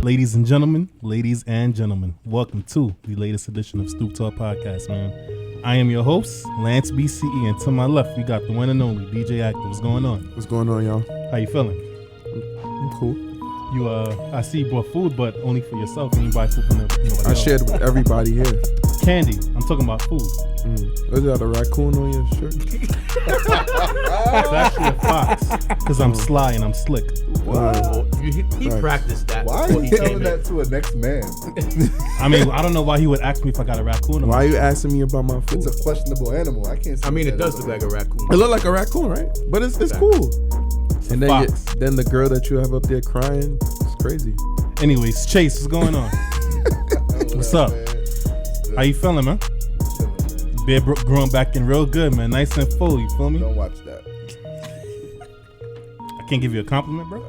Ladies and gentlemen, welcome to the latest edition of Stoop Talk Podcast, man. I am your host, Lance BCE, and to my left, we got the one and only DJ Active. What's going on? What's going on, y'all? How you feeling? I'm cool. You, I see you bought food, but only for yourself. You didn't buy food from nobody else. I shared with everybody here. Candy. I'm talking about food. Is that a raccoon on your shirt? It's actually a fox, because I'm sly and I'm slick. Wow. He practiced that. Why are you telling that to a next man? I mean, I don't know why he would ask me if I got a raccoon. Why are you asking me about my food? It's a questionable animal. I can't say I mean, it that does look like a raccoon. It look like a raccoon, right? But it's cool. And then the girl that you have up there crying, it's crazy. Anyways, Chase, what's going on? What's up? How you feeling, man? Beard growing back in real good, man. Nice and full, you feel me? Don't watch that. I can't give you a compliment, bro.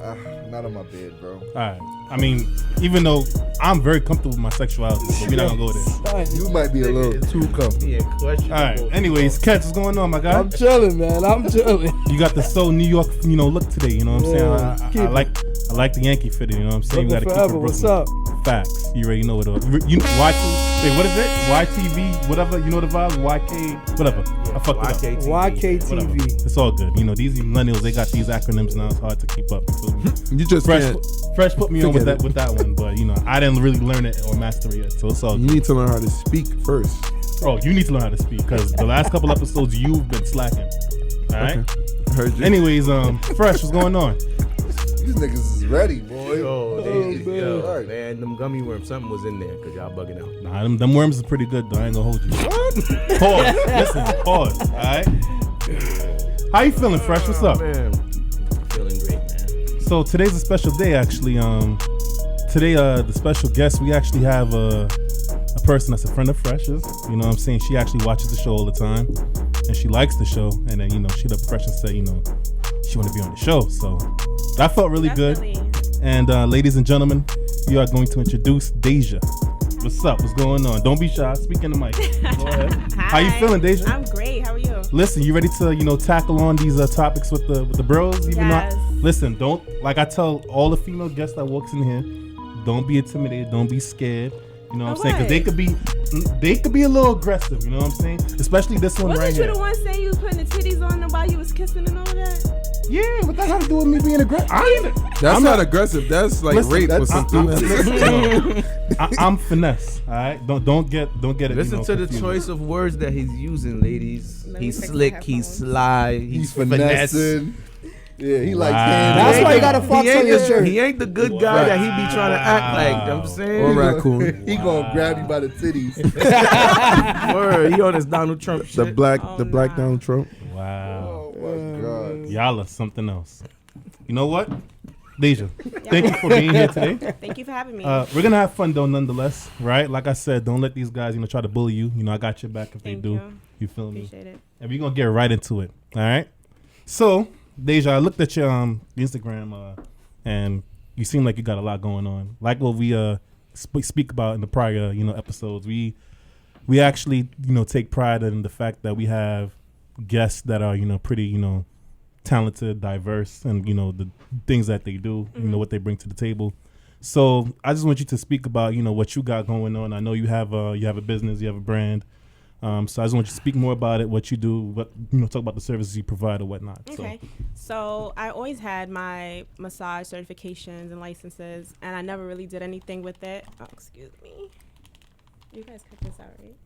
Not on my bed, bro. Alright. I mean, even though I'm very comfortable with my sexuality, but we're not gonna go there. You might be a little too comfortable. Yeah, questionable. Alright. Anyways, Catch, what's going on, my guy? I'm chilling, man. I'm chilling. You got the so New York, look today. You know what I'm saying? I like the Yankee fitted. You know what I'm saying? Looking We gotta forever. keep it What's Brooklyn. up? Facts. You already know it. Wait, what is it? YTV, whatever. You know the vibe. YK, whatever. I fucked it up. YKTV. Whatever. It's all good. These millennials, they got these acronyms now. It's hard to keep up. You feel me? You just Phresh put me on with that one, but I didn't really learn it or master it yet, so it's all You good. need to learn how to speak first. Oh, you need to learn how to speak because the last couple episodes you've been slacking. All right. Okay. Heard you. Anyways, Phresh, what's going on? These niggas is ready, boy. Man, them gummy worms, something was in there because y'all bugging out. Nah, them worms is pretty good though. I ain't gonna hold you. Pause. Listen. Pause. All right. How you feeling, Phresh? What's up? Man, feeling great, man. So today's a special day, actually. Today, the special guest, we actually have a person that's a friend of Phresh's. You know what I'm saying? She actually watches the show all the time, and she likes the show. And then, she let Phresh and say, she want to be on the show. So that felt really Definitely. good. And ladies and gentlemen, we are going to introduce Deja. What's up? What's going on? Don't be shy. Speak in the mic. Go ahead. Hi. How you feeling, Deja? I'm great. How are you? Listen, you ready to tackle on these topics with the bros? Yes. Listen, don't, like I tell all the female guests that walks in here, don't be intimidated, don't be scared. You know what I'm saying? Because they could be a little aggressive. You know what I'm saying? Especially this one right here. Wasn't you the one saying you was putting the titties on them while you was kissing and all that? Yeah, what that got to do with me being aggressive? That's not aggressive. That's like rape or something. I'm finesse. All right, don't get it. Listen to the confused. choice of words that he's using, ladies. Let me He's fix slick, my he's headphones. sly, He's finesse. finessing. Yeah, he likes Wow. hands. That's why you got a He fox ain't on your the- shirt. He ain't the good guy that he be trying to act like. You know what I'm Or saying? raccoon. He gonna grab you by the titties. Word, he on his Donald Trump shit. The black Oh, Donald nah. Trump. Wow, Oh my god. y'all are something else. You know what, Deja? Thank you for being here today. Thank you for having me. We're gonna have fun though, nonetheless, right? Like I said, don't let these guys, try to bully you. I got your back if Thank they do. you. You feel me? Appreciate it. And we're gonna get right into it. All right. So, Deja, I looked at your Instagram, and you seem like you got a lot going on. Like what we speak about in the prior, episodes. We actually, take pride in the fact that we have guests that are, pretty, talented, diverse, and the things that they do, what they bring to the table. So I just want you to speak about, what you got going on. I know you have a business, you have a brand. So I just want you to speak more about it, what you do, talk about the services you provide or whatnot. Okay. So I always had my massage certifications and licenses, and I never really did anything with it. Oh, excuse me. You guys cut this out, right?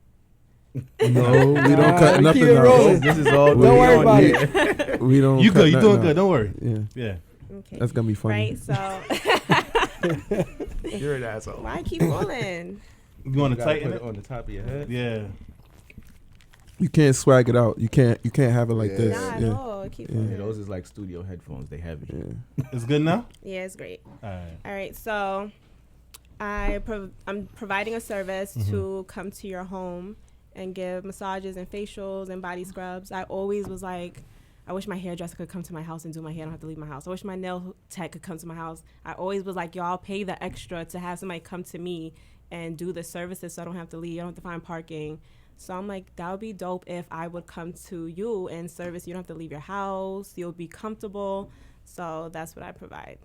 No, we don't cut we nothing keep it out. rolling. This is all Don't worry on about here. it. We don't. You cut good? You doing nothing good? out. Don't worry. Yeah, Yeah. Okay. that's gonna be funny. Right. So You're an asshole. why I keep rolling? You want to Gotta tighten put it? it on the top of your head. Yeah. You can't swag it out. You can't have it like Yeah. this. Nah, Yeah. no, keep Yeah. Yeah, rolling. those is like studio headphones. They heavy. Yeah. It's good now? Yeah, it's great. All right. All right, so I'm providing a service to come to your home and give massages and facials and body scrubs. I always was like, I wish my hairdresser could come to my house and do my hair. I don't have to leave my house. I wish my nail tech could come to my house. I always was like, y'all pay the extra to have somebody come to me and do the services so I don't have to leave. I don't have to find parking. So I'm like, that would be dope if I would come to you and service. You don't have to leave your house. You'll be comfortable. So that's what I provide.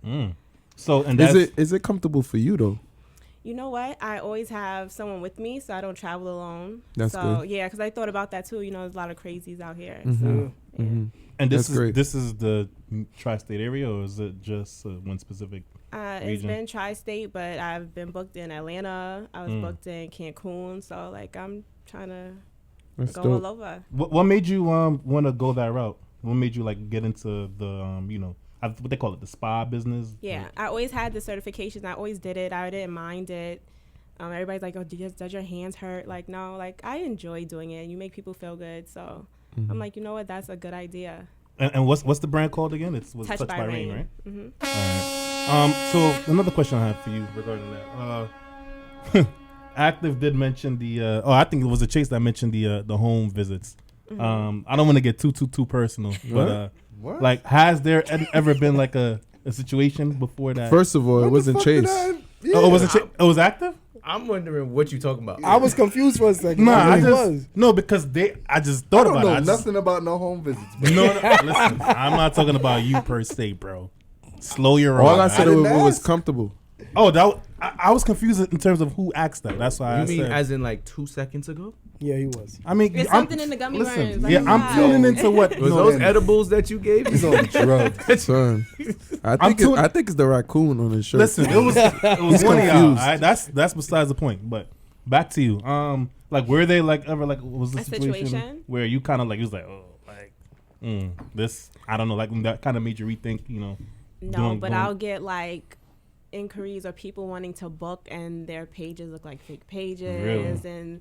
So and that's, is it comfortable for you though? You know what? I always have someone with me, so I don't travel alone. That's so good. yeah, because I thought about that too. You know, there's a lot of crazies out here. Mhm. So yeah. Mhm. and this That's is great. this is the tri-state area, or is it just one specific? It's region? been tri-state, but I've been booked in Atlanta. I was Mm. booked in Cancun. So like I'm trying to That's go dope. all over. What made you want to go that route? What made you like get into the what they call it, the spa business? Yeah, Like, I always had the certifications. I always did it. I didn't mind it. Everybody's like, "Oh, does your hands hurt?" Like, no, like I enjoy doing it. You make people feel good, so Mm-hmm. I'm like, you know what? That's a good idea. and what's the brand called again? It's was Touched by Rain, right? Mm-hmm. All right. So another question I have for you regarding that. Active did mention the. I think it was a Chase that mentioned the home visits. Mm-hmm. I don't want to get too personal, but What? like, has there ever been like a situation before that? First of all, it wasn't Chase. Oh, it was it was Active? I'm wondering what you talking about. I was confused for a second. Nah, I I really just was. no because I just I thought don't about know it. I just- nothing about no home visits. Bro. No, listen, I'm not talking about you per se, bro. Slow your roll. All I said I it didn't was ask. comfortable. Oh, I was confused in terms of who asked that. That's why You I mean said. as in like 2 seconds ago? Yeah, he was. I mean, It's I'm- something in the gummy listen, worms. Like, yeah, I'm wow. tuning into what. Was no, those and- edibles that you gave He's me? on drugs. Son, I think tune- I think it's the raccoon on his shirt. Listen, it was one of y'all. confused. All right? That's besides the point. But back to you. Like, were they like ever like was the A situation, situation? where you kind of like it was like this I don't know, like that kind of made you rethink, No, doing- but doing- I'll get like inquiries or people wanting to book and their pages look like fake pages. Really? And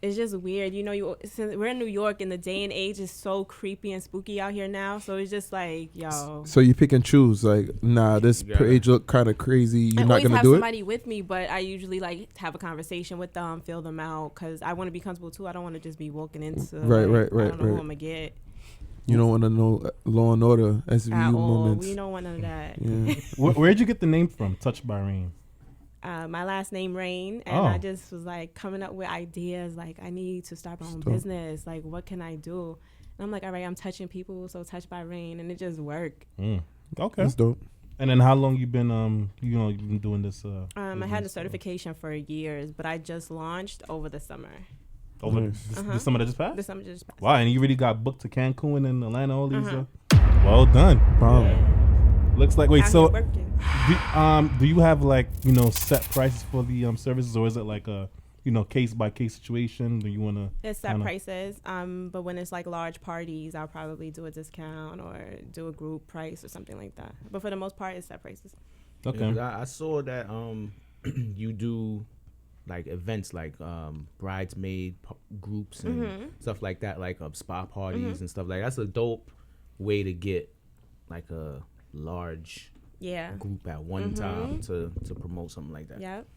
it's just weird. You know, since we're in New York and the day and age is so creepy and spooky out here now. So it's just like, yo. So you pick and choose. Like, nah, this Yeah. page look kind of crazy. You're I not always gonna have do it. somebody with me, but I usually like to have a conversation with them, feel them out, because I want to be comfortable too. I don't want to just be walking into Right, like, right, I right, don't know who right. I'm gonna get You don't want to know Law and Order SVU at all. moments. We don't want none of that. Yeah. Where'd you get the name from? Touched by Rain. My last name Rain, and Oh. I just was like coming up with ideas like I need to start my own Dope. business. Like, what can I do? And I'm like, all right, I'm touching people, so Touched by Rain, and it just worked. Okay. That's dope. And then how long you been you've been doing this? I had the business? certification for years, but I just launched over the summer. Over Nice. the summer that just passed. The summer just passed. Wow, and you really got booked to Cancun and Atlanta, all these. Uh-huh. Well done. Wow. Looks like wait. Out So, here working. do you have like set prices for the services, or is it like a case by case situation? Do you want to? It's set kinda- prices, but when it's like large parties, I'll probably do a discount or do a group price or something like that. But for the most part, it's set prices. Okay. I saw that you do like events like bridesmaid groups and stuff like that, like spa parties and stuff like that. That's a dope way to get like a large Yeah. group at one time to promote something like that. Yep.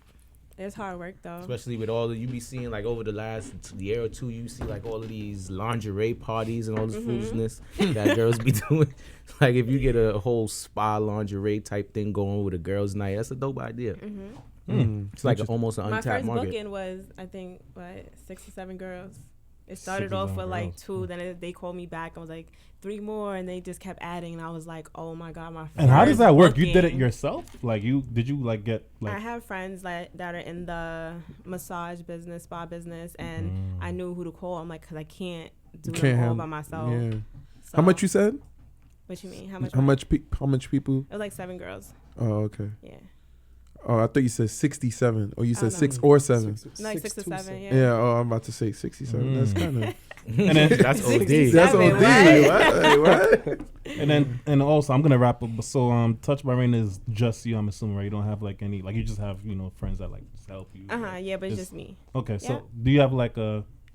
It's hard work though. Especially with all the you be seeing like over the last year or two, you see like all of these lingerie parties and all this foolishness that girls be doing. Like if you get a whole spa lingerie type thing going with a girls' night, that's a dope idea. It's like almost an My untapped first market. booking was, I think, 6 or 7 girls. It started 6 or off 7 with like girls. 2, then they called me back. I was like 3 more, and they just kept adding, and I was like, oh my god, my. And how does that work? You did it booking. yourself? Like did you like get like? I have friends that are in the massage business, spa business, and I knew who to call. I'm like, because I can't do You it can't all have. by myself. Yeah. So- How much you said? What you mean? How much? How much? How much people? It was like 7 girls. Oh, okay. Yeah. Oh, I thought you said 67, or you said no. 6 or 7. Like 6 or 7. Yeah. Yeah. Oh, I'm about to say 67. That's kind of. And then That's OD. 67, That's OD. what? What? and also I'm gonna wrap up. So Touched by Rain is just you. I'm assuming, right? You don't have like any like you just have friends that like just help you. Yeah, but it's just me. Okay, so Yeah. do you have like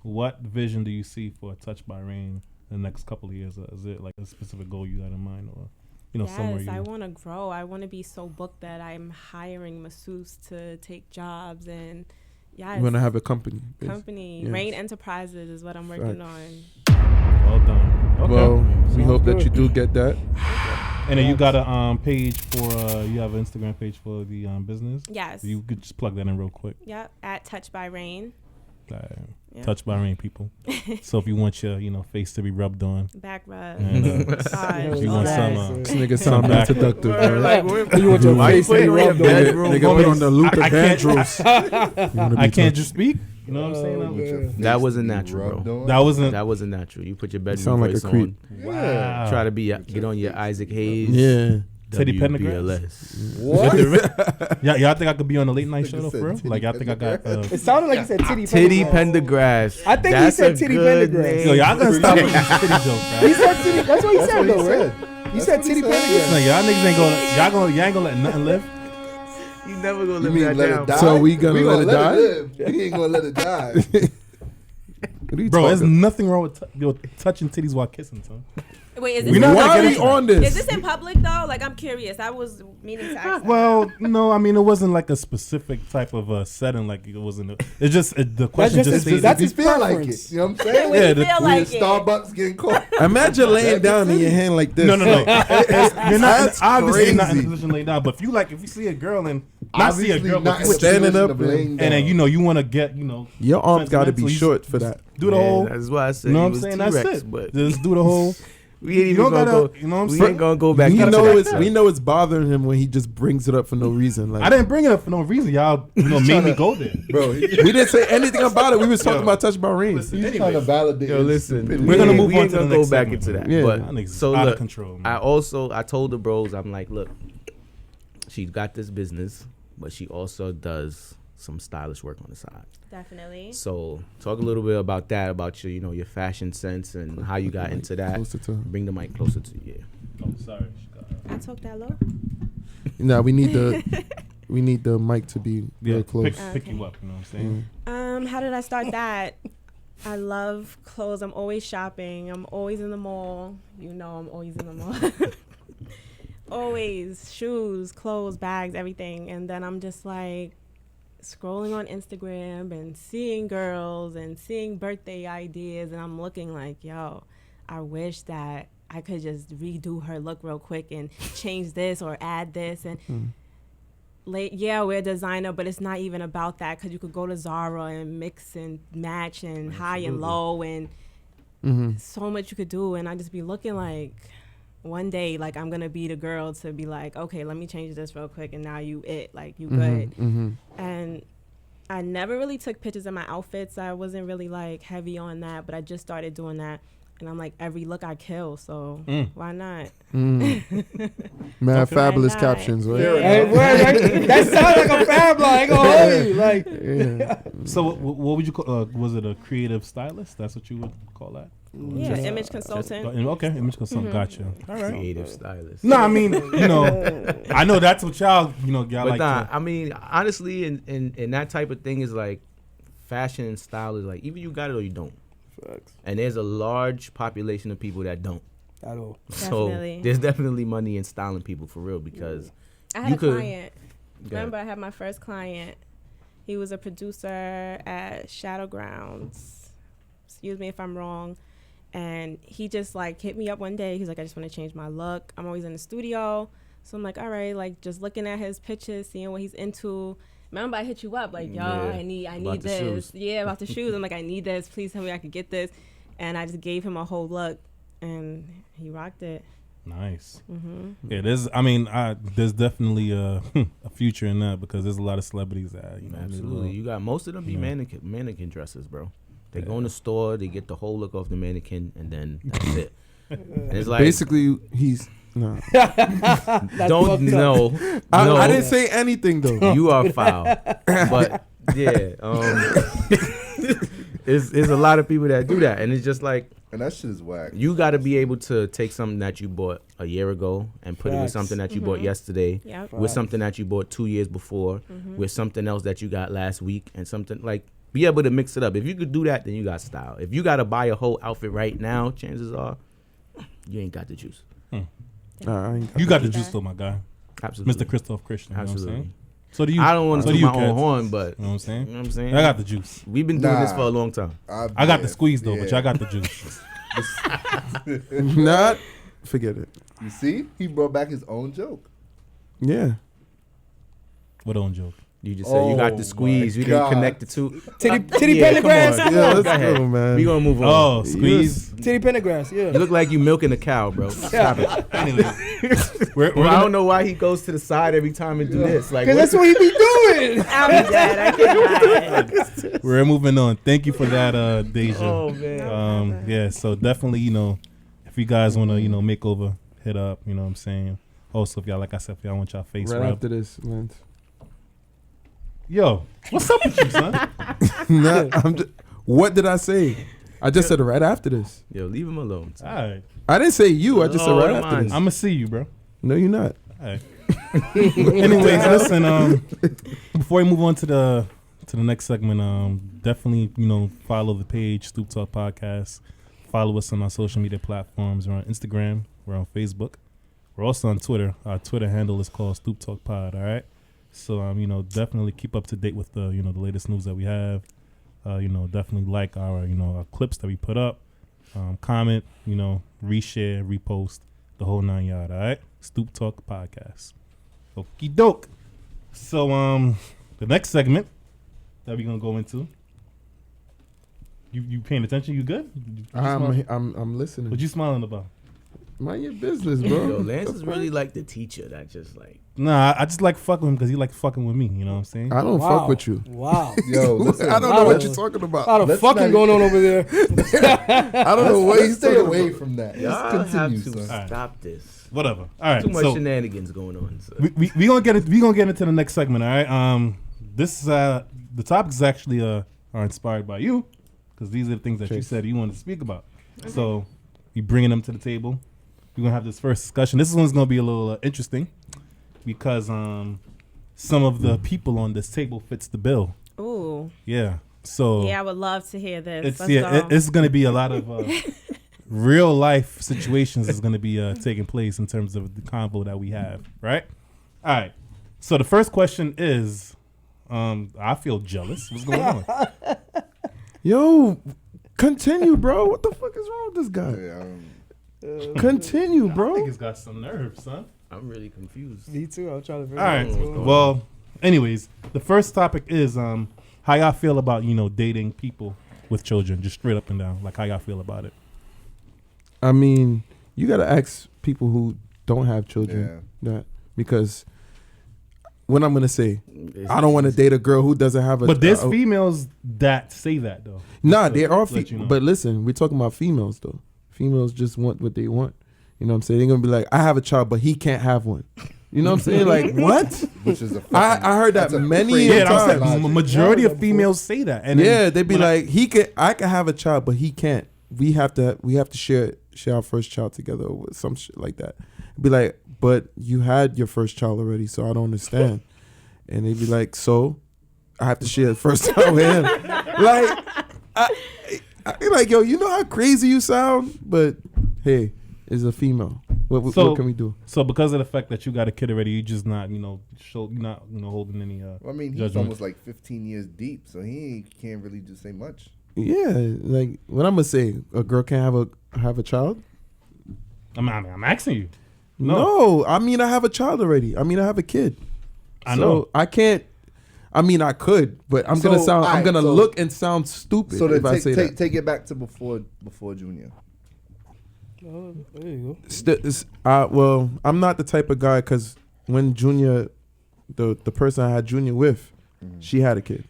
what vision do you see for Touched by Rain in the next couple of years? Is it like a specific goal you got in mind, or somewhere Yes, you? I want to grow. I want to be so booked that I'm hiring masseuse to take jobs, and You want to have a company. company. Yes. Rain Enterprises is what I'm working on. Well done. Okay. Well, we Sounds hope that good. you do get that. and then you got a page for you have an Instagram page for the business. Yes. You could just plug that in real quick. Yep. At Touched by Rain. Uh, Yeah. Touched by Rain, people. So if you want your, face to be rubbed on, Back rub. and Massage, you all want that. some, This nigga Some sound back- seductive, man. Like, You want your why you face to be putting on your rubbed on. bedroom? Nigga put on the Luther I can't- Vandross. I can't just speak. You know what I'm saying? Oh, man. That wasn't natural, bro. That wasn't. That wasn't natural. You put your bedroom sound like a voice creep. on. Wow. Try to get on your Isaac Hayes. Yeah. Teddy WBLS. What? Y'all think I could be on a late night Nigga show though, said for real? titty Like y'all think I got? It sounded like he said titty. Titty Pendergrass. Pendergrass. I think he That's said a Titty good Pendergrass. name. Yo, y'all gonna stop with these titty jokes, He right? said titty. That's what he That's said, what he though, right? said. He said titty No, Pendergrass. y'all niggas ain't gonna. You ain't gonna let nothing live. You never gonna You live mean that let down. it die? So we gonna let it die? live. We ain't gonna let it die. What are you Bro, there's talking? nothing wrong with touching titties while kissing, son. Wait, is We this, not Why gonna are get we into on is this? this in public though? Like, I'm curious. I was meaning to ask. that. Well, no, I mean it wasn't like a specific type of setting. Like it wasn't. It's just the question just just his- stated. that's You his feel like preference. it. You know what I'm saying? When Yeah, you the- feel We like in it. Starbucks getting caught. Imagine laying down in your hand like this. No. You're not That's obviously not in a crazy. position to lay down. But if you see a girl and not see a Obviously girl, not but in you a standing position up of laying and then down. you want to get Your arms got to be sentimental, short for that. do the Man, whole. That's why I said You know he what I'm was saying? That's T-Rex, it. but Just do the whole. we ain't You even don't gonna gotta. go. You know what I'm We saying? ain't gonna go back. We into know that it's stuff. we know it's bothering him when he just brings it up for no reason. Like I didn't bring it up for no reason. Y'all, made me go there. Bro, we didn't say anything about it. We was talking about touch by Rain. he's trying to validate. Yo, his listen, stupidity. We're gonna move we on ain't to the gonna next go back segment, into man. that. Yeah. But Y'all niggas so out of look, control, man. I told the bros, I'm like, look, she's got this business, but she also does some stylish work on the side. Definitely. So talk a little bit about that, about your, your fashion sense and how you got into that. Closer to him. Bring the mic closer to you. Oh, sorry. I talk that low. Nah, we need the mic to be real close. Pick you up. You know what I'm saying? How did I start that? I love clothes. I'm always shopping. I'm always in the mall. You know, I'm always in the mall. Always shoes, clothes, bags, everything. And then I'm just like scrolling on Instagram and seeing girls and seeing birthday ideas. And I'm looking like, yo, I wish that I could just redo her look real quick and change this or add this. And we're a designer, but it's not even about that, because you could go to Zara and mix and match and high and low and so much you could do. And I just be looking like one day, like I'm gonna be the girl to be like, okay, let me change this real quick, and now you good. And I never really took pictures of my outfits. I wasn't really like heavy on that, but I just started doing that. And I'm like, every look I kill, so why not? Mad fabulous Why not? captions, right? Yeah. Hey, right? That sounds like a fab line. I ain't gonna hold you. Like, Yeah. So what would you call? Was it a creative stylist? That's what you would call that? Yeah, image consultant. Okay, image consultant. Gotcha. All right. Creative stylist. No, I mean, I know that's what y'all But like. nah, I mean, honestly, in that type of thing is like fashion and style is like either you got it or you don't. facts. And there's a large population of people that don't. At all. So Definitely. there's definitely money in styling people for real, because I had you a could- client. Remember, I had my first client. He was a producer at Shadow Grounds. Excuse me if I'm wrong. And he just like hit me up one day. He's like, I just want to change my look. I'm always in the studio. So I'm like, all right, like just looking at his pictures, seeing what he's into. Remember, I hit you up like, yo, Yeah, I need about the this. shoes. Yeah, about the shoes. I'm like, I need this. Please tell me I could get this. And I just gave him a whole look, and he rocked it. Nice. Yeah, there's definitely a future in that, because there's a lot of celebrities that absolutely, you got most of them be mannequin dresses, bro. They go in the store, they get the whole look off the mannequin, and then that's it. And it's like Basically, he's no. don't know. I didn't say anything though. You are foul. But yeah, there's a lot of people that do that, and it's just like And that shit is whack. you got to be able to take something that you bought a year ago and put it with Facts. something that you bought yesterday, Yep. with something that you bought 2 years before, with something else that you got last week, and something like be able to mix it up. If you could do that, then you got style. If you got to buy a whole outfit right now, chances are you ain't got the juice. Nah, I ain't You got the juice though, my guy, Absolutely, Mr. Christoph Christian. You know what I'm Absolutely. saying? So do you? I don't want so to do do you, my own Keds. horn, but You know what I'm saying? you know what I'm saying? I got the juice. We've been doing this Nah. for a long time. I got the squeeze though, but yeah. y'all got the juice. Not forget it. You see, he brought back his own joke. Yeah. What own joke? You just said you got the squeeze. You didn't connect the two. Titty Yeah, come pentagrass. on. Yeah, let's Go ahead. go, man. We gonna move on. Oh, squeeze. Titty pentagrass. Yeah. You look like you milking a cow, bro. Stop it. Anyway, we're Well, I gonna- don't know why he goes to the side every time and do this. Like, Cause that's what he be doing. I'm dead. I can't. we're moving on. Thank you for that, Deja. oh man. Yeah, so definitely, if you guys want to, make over, hit up, you know what I'm saying? Also, if y'all, like I said, if y'all want y'all face Right rubbed. after this, Lance. Yo, what's up with you, son? What did I say? I just said it right after this. Yo, leave him alone. All right. I didn't say you. I just said right after this. I'm going to see you, bro. No, you're not. All right. Anyways, listen, before we move on to the next segment, definitely, follow the page, Stoop Talk Podcast. Follow us on our social media platforms. We're on Instagram. We're on Facebook. We're also on Twitter. Our Twitter handle is called Stoop Talk Pod, all right? So, definitely keep up to date with the, the latest news that we have. Definitely like our clips that we put up. Comment, reshare, repost, the whole 9 yard, all right? Stoop Talk Podcast. Okie doke. So, the next segment that we're going to go into. You paying attention? You good? I'm listening. What you smiling about? Mind your business, bro. Yo, Lance is really like the teacher that just like. Nah, I just like fucking with him because he like fucking with me. You know what I'm saying? I don't fuck with you. Wow. Yo, listen. I don't know what you're talking about. A lot of Let's fucking not- going on over there. I don't know what Let's he's stay talking away about. from that. Y'all Let's have continue, to son. stop this. Whatever. All right. Too much So shenanigans going on. So. we gonna get into the next segment. All right. This the topics actually are inspired by you because these are the things that you said you wanted to speak about. Okay. So we bringing them to the table. We're gonna have this first discussion. This one's gonna be a little interesting because some of the people on this table fits the bill. Ooh. Yeah. So Yeah, I would love to hear this. it's gonna be a lot of real life situations is gonna be taking place in terms of the convo that we have. Right. All right. So the first question is, I feel jealous. What's going on? Yo, continue, bro. What the fuck is wrong with this guy? Yeah, Continue, I bro. think he's got some nerve, son. I'm really confused. Me too. I'm trying to figure All out right. what's going on. Well, anyways, the first topic is how y'all feel about dating people with children, just straight up and down. Like how y'all feel about it. I mean, you gotta ask people who don't have children that because what I'm gonna say, I don't want to date a girl who doesn't have a. But there's females that say that though. Nah, Just there to are. let you know. But listen, we're talking about females though. Females just want what they want. You know what I'm saying? They're gonna be like, I have a child, but he can't have one. You know what I'm saying? Like what? which is a I heard that that's a many crazy yeah, I'm saying logic. majority of females say that. And yeah, then they'd be when like, I can have a child, but he can't. We have to share our first child together or some shit like that. Be like, but you had your first child already, so I don't understand. And they'd be like, so I have to share the first child with him. Like, I like, yo, you know how crazy you sound, but hey, it's a female. What can we do? So because of the fact that you got a kid already, you just not you're not holding any. I mean, he's judgment. almost like 15 years deep, so he can't really do say much. Yeah, like what I'm gonna say, a girl can't have a child. I'm asking you. No, I mean I have a child already. I mean I have a kid. I So know. I can't. I mean I could, but I'm gonna So, sound. I'm alright, gonna so- look and sound stupid So if I then say that. take it back to before Junior. Oh, there you go. Well, I'm not the type of guy because when Junior, the person I had Junior with, she had a kid.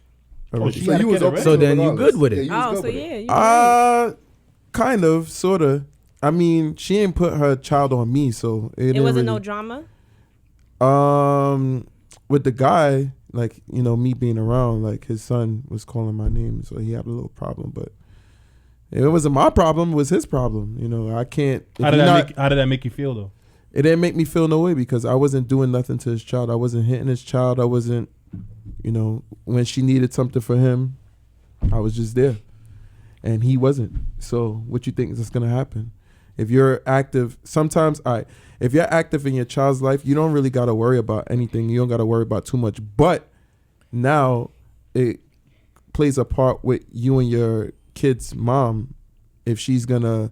already. she had a kid already? So then you regardless. good with it? Yeah, you was Oh, good so with it. yeah. You Kind of, sort of. I mean, she ain't put her child on me, so it didn't wasn't no really- drama. With the guy, like me being around, like his son was calling my name, so he had a little problem. But it wasn't my problem; it was his problem. I can't. How did that make you feel though? It didn't make me feel no way because I wasn't doing nothing to his child. I wasn't hitting his child. I wasn't, when she needed something for him, I was just there, and he wasn't. So what you think is gonna happen? If you're active, sometimes if you're active in your child's life, you don't really got to worry about anything. You don't got to worry about too much. But now it plays a part with you and your kid's mom if she's going to,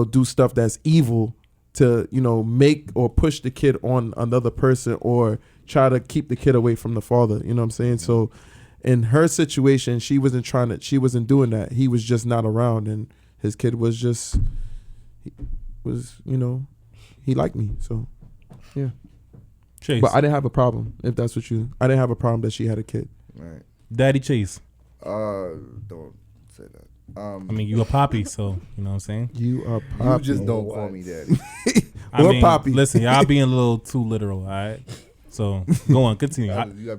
do stuff that's evil to, make or push the kid on another person or try to keep the kid away from the father. You know what I'm saying? So in her situation, she wasn't doing that. He was just not around, and his kid was just, he liked me. So, yeah. Chase. But I didn't have a problem, if that's what I didn't have a problem that she had a kid. Right. Daddy Chase. Don't say that. I mean, you a poppy, so you know what I'm saying. You are poppy. You just don't call me daddy. Or poppy. Listen, y'all being a little too literal, all right? So go on, continue.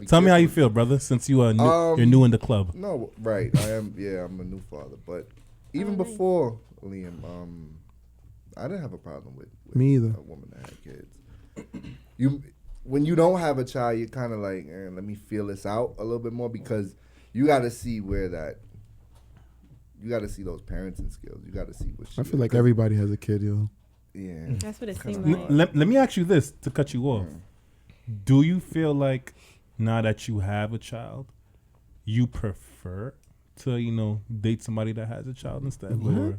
Tell me how you feel, brother, since you are you're new in the club. No, right. I am. Yeah, I'm a new father. But even before Liam, I didn't have a problem with me either. A woman that had kids. When you don't have a child, you're kind of like, let me feel this out a little bit more, because you got to see you got to see those parenting skills. You got to see what. I feel like everybody has a kid, yo. Yeah, that's what it seems like. Let me ask you this to cut you off. Do you feel like now that you have a child, you prefer to date somebody that has a child instead? Or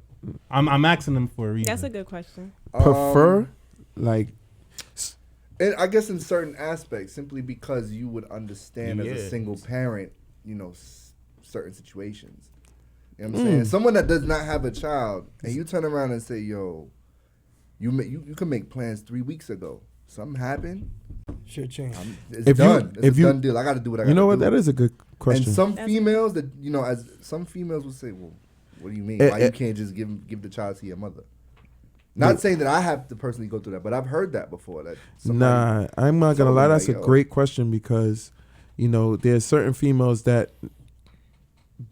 I'm asking them for a reason. That's a good question. Prefer, like, and I guess in certain aspects, simply because you would understand as a single parent, certain situations. You know what I'm saying? Someone that does not have a child, and you turn around and say, "Yo, you can make plans 3 weeks ago. Something happened. Shit change. It's done. It's a done deal. I got to do what I got to do." You know what? That is a good question. And some females that as some females will say, "Well, what do you mean? Why you can't just give the child to your mother?" Not saying that I have to personally go through that, but I've heard that before. That I'm not gonna lie. That's a great question, because there's certain females that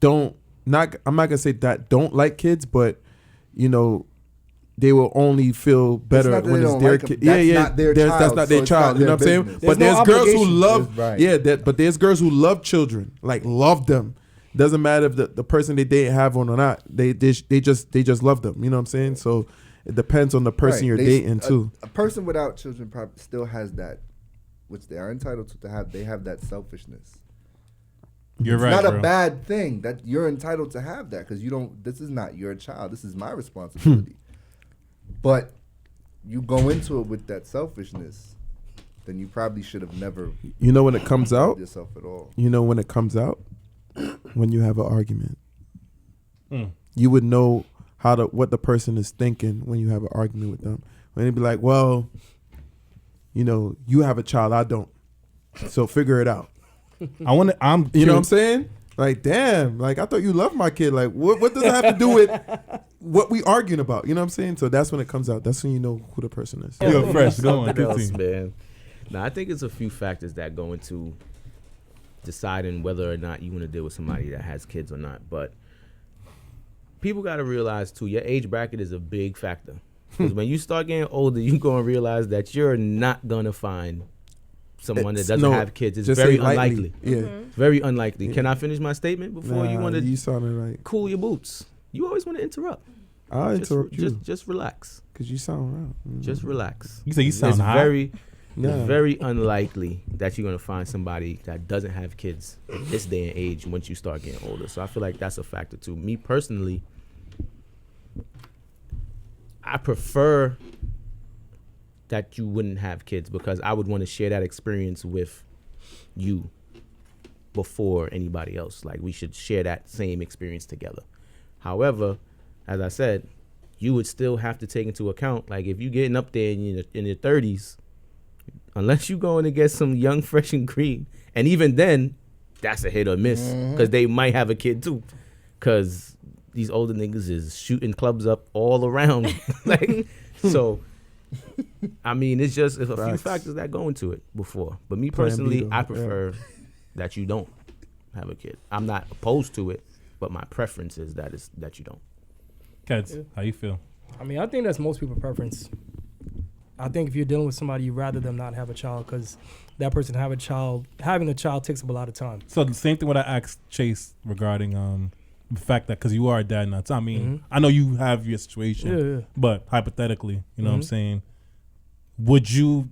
I'm not gonna say that don't like kids, but they will only feel better when it's their kid. That's not their child. You know what I'm saying? But there's girls who love, but there's girls who love children, like love them. Doesn't matter if the person they date have one or not. They just love them. You know what I'm saying? So it depends on the person you're dating too. A person without children probably still has that, which they are entitled to have. They have that selfishness. You're right. It's not a bad thing that you're entitled to have that, because this is not your child. This is my responsibility. But you go into it with that selfishness, then you probably should have never. When it comes out, yourself at all. When it comes out, when you have an argument, you would know what the person is thinking when you have an argument with them. When they be like, "Well, you have a child, I don't, so figure it out." I'm. You know what I'm saying? Like, damn, like I thought you loved my kid. Like, what does that have to do with what we arguing about? You know what I'm saying? So that's when it comes out. That's when you know who the person is. Yo, Phresh, go on. Something else, man. Now, I think it's a few factors that go into deciding whether or not you want to deal with somebody that has kids or not. But people got to realize, too, your age bracket is a big factor. Because when you start getting older, you're going to realize that you're not going to find someone that doesn't have kids. It's very unlikely. Yeah. It's very unlikely. Yeah. Can I finish my statement before you want to cool your boots? You always want to interrupt. I'll interrupt you. Just relax. Because you sound right. Just relax. You say you sound hot. It's very unlikely that you're going to find somebody that doesn't have kids this day and age once you start getting older. So I feel like that's a factor too. Me personally, I prefer that you wouldn't have kids, because I would want to share that experience with you before anybody else. Like, we should share that same experience together. However, as I said, you would still have to take into account, like, if you're getting up there in your 30s, unless you're going to get some young, fresh, and green, and even then, that's a hit or miss, because they might have a kid too, because these older niggas is shooting clubs up all around. So, I mean, it's a few factors that go into it before. But me personally, I prefer that you don't have a kid. I'm not opposed to it, but my preference is that you don't. Keds, how you feel? I mean, I think that's most people's preference. I think if you're dealing with somebody, you'd rather them not have a child, because that person having a child takes up a lot of time. So the same thing what I asked Chase regarding the fact that, because you are a dad now. I mean, I know you have your situation, but hypothetically, you know what I'm saying? Would you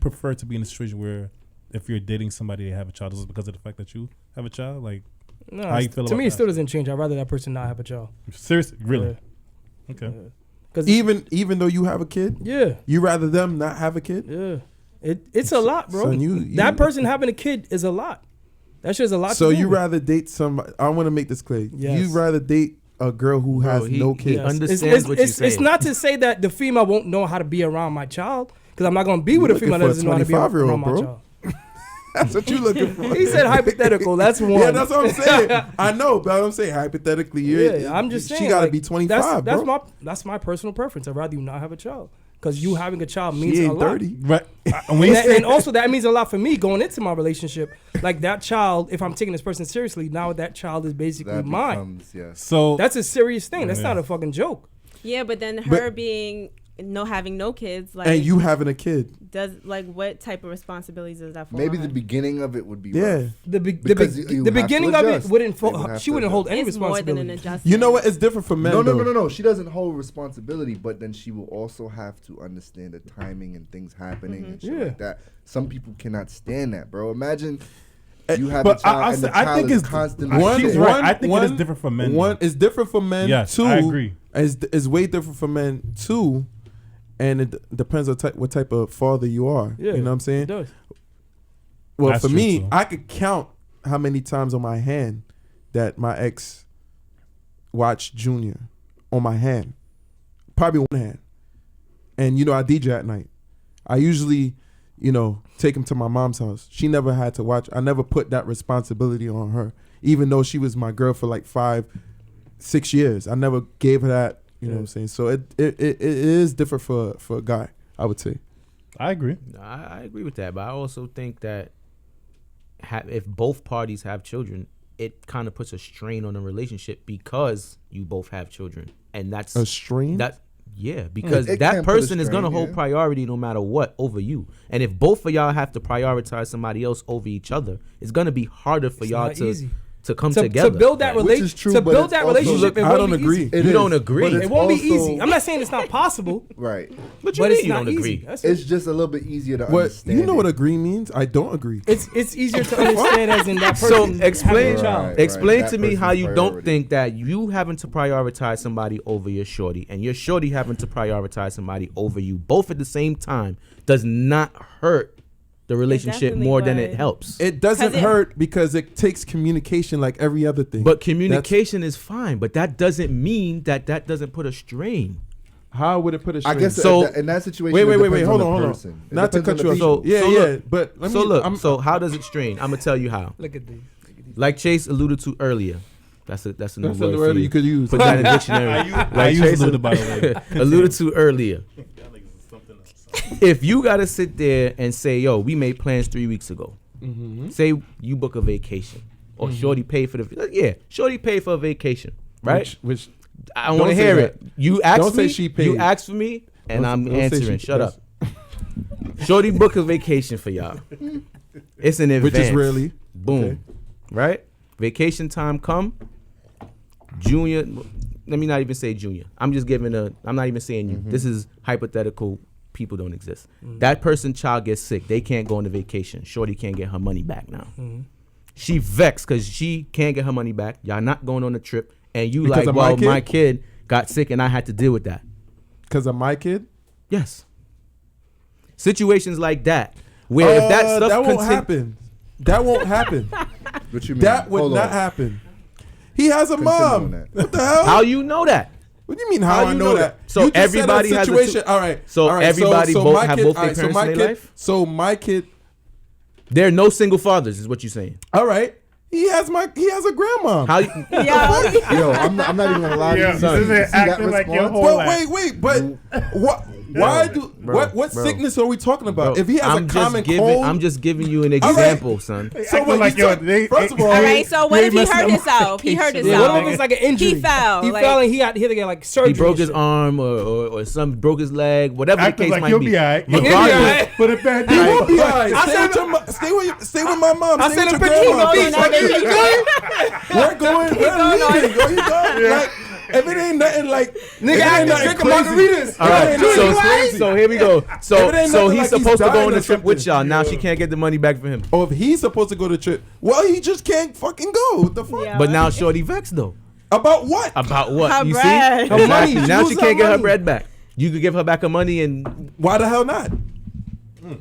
prefer to be in a situation where if you're dating somebody, they have a child, is it because of the fact that you have a child? Like, no, how you feel to me, it still doesn't change. I'd rather that person not have a child. Seriously? Really? Yeah. Okay. Cause even though you have a kid? Yeah. You rather them not have a kid? Yeah. It's a lot, bro. Son, that person having a kid is a lot. That shit's a lot. So to you do. rather date somebody? I want to make this clear. Yes. You rather date a girl who has no kids? Yes. Understands what you're saying. It's not to say that the female won't know how to be around my child, because I'm not gonna be with a female that doesn't know how to be around my child. That's what you looking for. He said hypothetical. That's one. Yeah, that's what I'm saying. I know, but I'm saying hypothetically, I'm just saying she got to like, be 25, bro. That's my personal preference. I'd rather you not have a child, because you having a child means She a ain't lot. 30. Right. And also that means a lot for me going into my relationship. Like that child, if I'm taking this person seriously, now that child is basically That mine. becomes, yes. So That's a serious thing. That's not a fucking joke. Yeah, but then her having no kids, like, And you having a kid. does like what type of responsibilities does that fall? Maybe on the her? beginning of it would be Yeah. rough. The Because you have beginning to of it adjust. wouldn't. They would have She to wouldn't hold any It's more than an responsibility. adjustment. You know what? It's different for men. No, though. no. She doesn't hold responsibility, but then she will also have to understand the timing and things happening and shit like that. Some people cannot stand that, bro. Imagine you have a but child and the I child think is it's constantly. she's right. I think it is different for men. One is different for men. Yes, two, I agree. Is way different for men too, and it depends on what type of father you are. Yeah, you know what I'm saying? It does. Well, That's for true, me, too. I could count how many times on my hand that my ex watched Junior on my hand, probably one hand. And I DJ at night. I usually, take him to my mom's house. She never had to watch. I never put that responsibility on her, even though she was my girl for like 5-6 years. I never gave her that. You know what I'm saying? So it is different for a guy, I would say. I agree. I agree with that, but I also think that if both parties have children, it kind of puts a strain on the relationship because you both have children, and that's A strain? because It that can put a person is gonna strain, hold yeah. priority no matter what over you, and if both of y'all have to prioritize somebody else over each other, it's gonna be harder for It's y'all not to easy. come To together. build that Which is true, but it's also- relationship, it I won't don't be agree. easy. You don't agree. but it's It won't be also- easy. I'm not saying it's not possible, Right. What you but mean it's you not don't easy. agree? That's it. It's just a little bit easier to What understand. you know what it. agree means? I don't agree. It's easier to understand as in that person So having explain a child. Right. explain That to me how person's you don't priority. think that you having to prioritize somebody over your shorty and your shorty having to prioritize somebody over you both at the same time does not hurt the relationship definitely more than would. it helps. It doesn't 'Cause it- hurt because it takes communication like every other thing. But communication is fine, but that doesn't mean that doesn't put a strain. How would it put a I strain? guess So- in that situation, Wait, it hold depends on, the hold on. person. It Not to depends cut on you the off. people. So Yeah, look- but let So me, look, I'm- so how does it strain? I'm gonna tell you how. Look at these. Like Chase alluded to earlier. That's a new that's word the for word you. you could use. Put that in the dictionary. I used alluded, by the way. alluded to earlier. If you gotta sit there and say, "Yo, we made plans 3 weeks ago," say you book a vacation or Shorty pay for Shorty paid for a vacation, right? Which I don't want to say hear that. it. You asked Don't say me. she paid. You asked for me, and Don't- I'm don't say answering. she- Shut up. Shorty book a vacation for y'all. It's an advance. which is rarely. Boom. Okay. Right? Vacation time come. Junior, let me not even say Junior. I'm not even saying you. This is hypothetical. People don't exist. That person child gets sick. They can't go on the vacation. Shorty can't get her money back now. She vexed because she can't get her money back. Y'all not going on the trip. And you Because like, of well, my kid? my kid got sick and I had to deal with that. Because of my kid? Yes. Situations like that. Where if that stuff that won't happen. That won't happen. What you mean? That would Hold not on. happen. He has a Continue on mom. that. What the hell? How you know that? What do you mean? How I you know that? So You just said everybody a has a situation. two- All right. So all right. everybody so both my have kid, both all their right, so parents my in their kid, life? So my kid. There are no single fathers, is what you're saying. All right. He has a grandma. How? Yeah. Yo, I'm not even gonna lie to Yeah, you. this You is see that acting like your response? whole But life. wait. But what? Why do? bro, what bro. sickness are we talking about? Bro, If he has I'm a just common giving, cold, I'm just giving you an All right. example, son. So acting what like you yo, said- they- first of all, All right. So what you if he messing hurt up himself? He hurt Yeah, himself. what if it was like an injury? He fell, He like- fell and he had to get like surgery. He broke and his shit. arm or some broke his leg, whatever the Acting case like might he'll be. be alright. Regardless, But if that he won't be alright. I Stay said- with your stay with my mom. I Stay sent with a your picture. grandma. Keep going, Keep nigga. We're going. We're leaving. Go, you go. Like, if it ain't nothing like Nigga, I ain't just nothing drinking margaritas. all right. It ain't nothing crazy. So here we go. If So it ain't so nothing he's like he's supposed to go dying on the or trip with something. y'all. Now she can't get the money back for him. Or if he's supposed to go to trip, well, he just can't fucking go. What the fuck? Yeah. But now Shorty vexed though. About what? About what? Her You bread. see? Her money. Exactly. Now Use she her can't get her money. bread back. You could give her back her money and Why the hell not?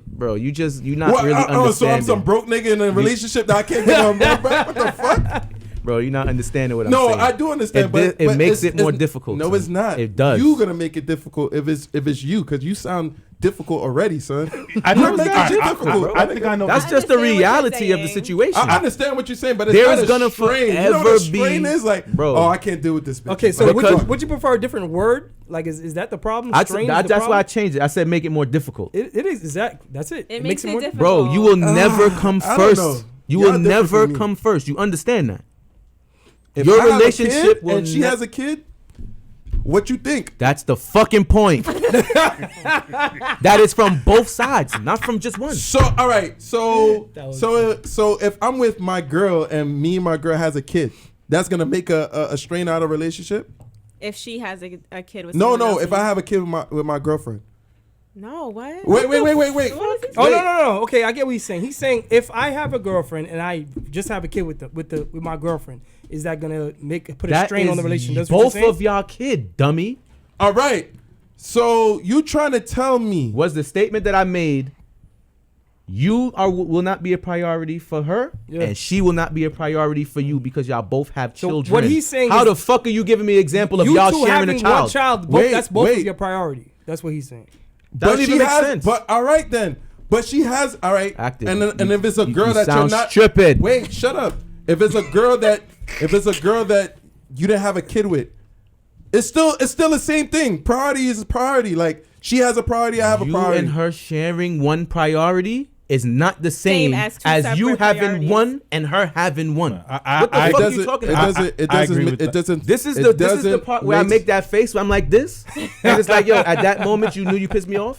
Bro, you're not What? really understanding. So I'm some broke nigga in a relationship that I can't get on back? What the fuck? Bro, you're not understanding what I'm No, saying. I do understand, but it makes it's- it more it's- difficult. No, son. it's not. It does. You gonna make it difficult if it's you, because you sound difficult already, son. I You're know. making it difficult. I think I know. That's I just the understand what you're reality of the saying. situation. I understand what you're saying, but it's There's not gonna a strain. You know what forever a strain be- is? Like, Bro. oh, I can't deal with this bitch. Okay, so Like, would you prefer a different word? Like, is that the problem? Strain is the That's why I problem? changed it. I said make it more difficult. It is. Is that? That's it. It makes it more difficult. Bro, you will never come I don't know. first. You Y'all will different never from me. come first. You understand that? if your I have a relationship kid will and she has a kid, what you think? That's the fucking point. That is from both sides, not from just one. So all right, so That was- so if I'm with my girl and me and my girl has a kid, that's gonna make a strain out of relationship. If she has a kid with No, someone no. else If I have a kid with my girlfriend. no, what? Wait. What is he Oh Wait. no. Okay, I get what he's saying. He's saying if I have a girlfriend and I just have a kid with my girlfriend, is that gonna put a That strain on the is relationship? That's what both you're saying? of y'all kid, dummy. All right. So you trying to tell me? Was the statement that I made? You will not be a priority for her, Yeah. and she will not be a priority for you because y'all both have So children. what he's saying how is- the fuck are you giving me an example of You y'all two sharing having a child? one child, Wait, that's both wait. of your priority. That's what he's saying. That don't even she make has, sense. But all right then. But she has all right. Acting. And if it's a You- girl you that you're sound not stupid. Wait, shut up. If it's a girl that you didn't have a kid with, it's still the same thing. Priority is priority. Like she has a priority, I have a You priority. and her sharing one priority is not the same, Same as two as you separate having priorities. one and her having one. What the I fuck are you doesn't- talking it about? doesn't. It I doesn't. agree with It that. doesn't. This is it the doesn't part where I make- make that face where I'm like this, and it's like, yo, at that moment you knew you pissed me off,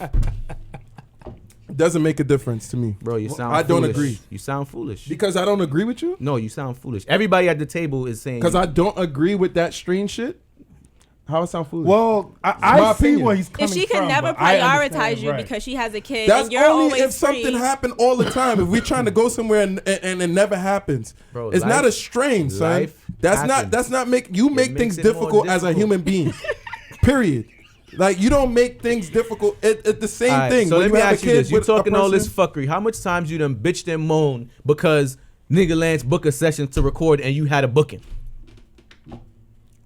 doesn't make a difference to me, bro. You sound. I don't foolish. agree. You sound foolish. because I don't agree with you. No, you sound foolish. Everybody at the table is saying Because I don't agree with that strain shit. How it sound foolish? Well, my I see opinion. where he's coming If she from. can never but I prioritize understand, you right. because she has a kid That's and you're only always if something free, happened all the time. If we're trying to go somewhere and it never happens, Bro, it's life- not a strain, son. life That's not make you make makes things it more difficult as a difficult. human being. Period. Like you don't make things difficult. It's the same All right, thing. So when let me have a ask you kid this: You with a talking all this person- fuckery? How much times you done bitched and moaned because nigga Lance book a session to record and you had a booking?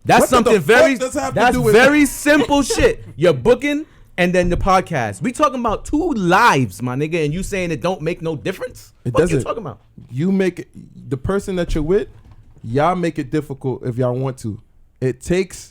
That's What the something fuck very. does that have to That's do with- very simple shit. You're booking and then the podcast. We talking about two lives, my nigga, and you saying it don't make no difference? It What you doesn't. talking about? You make it, the person that you're with, y'all make it difficult if y'all want to. It takes.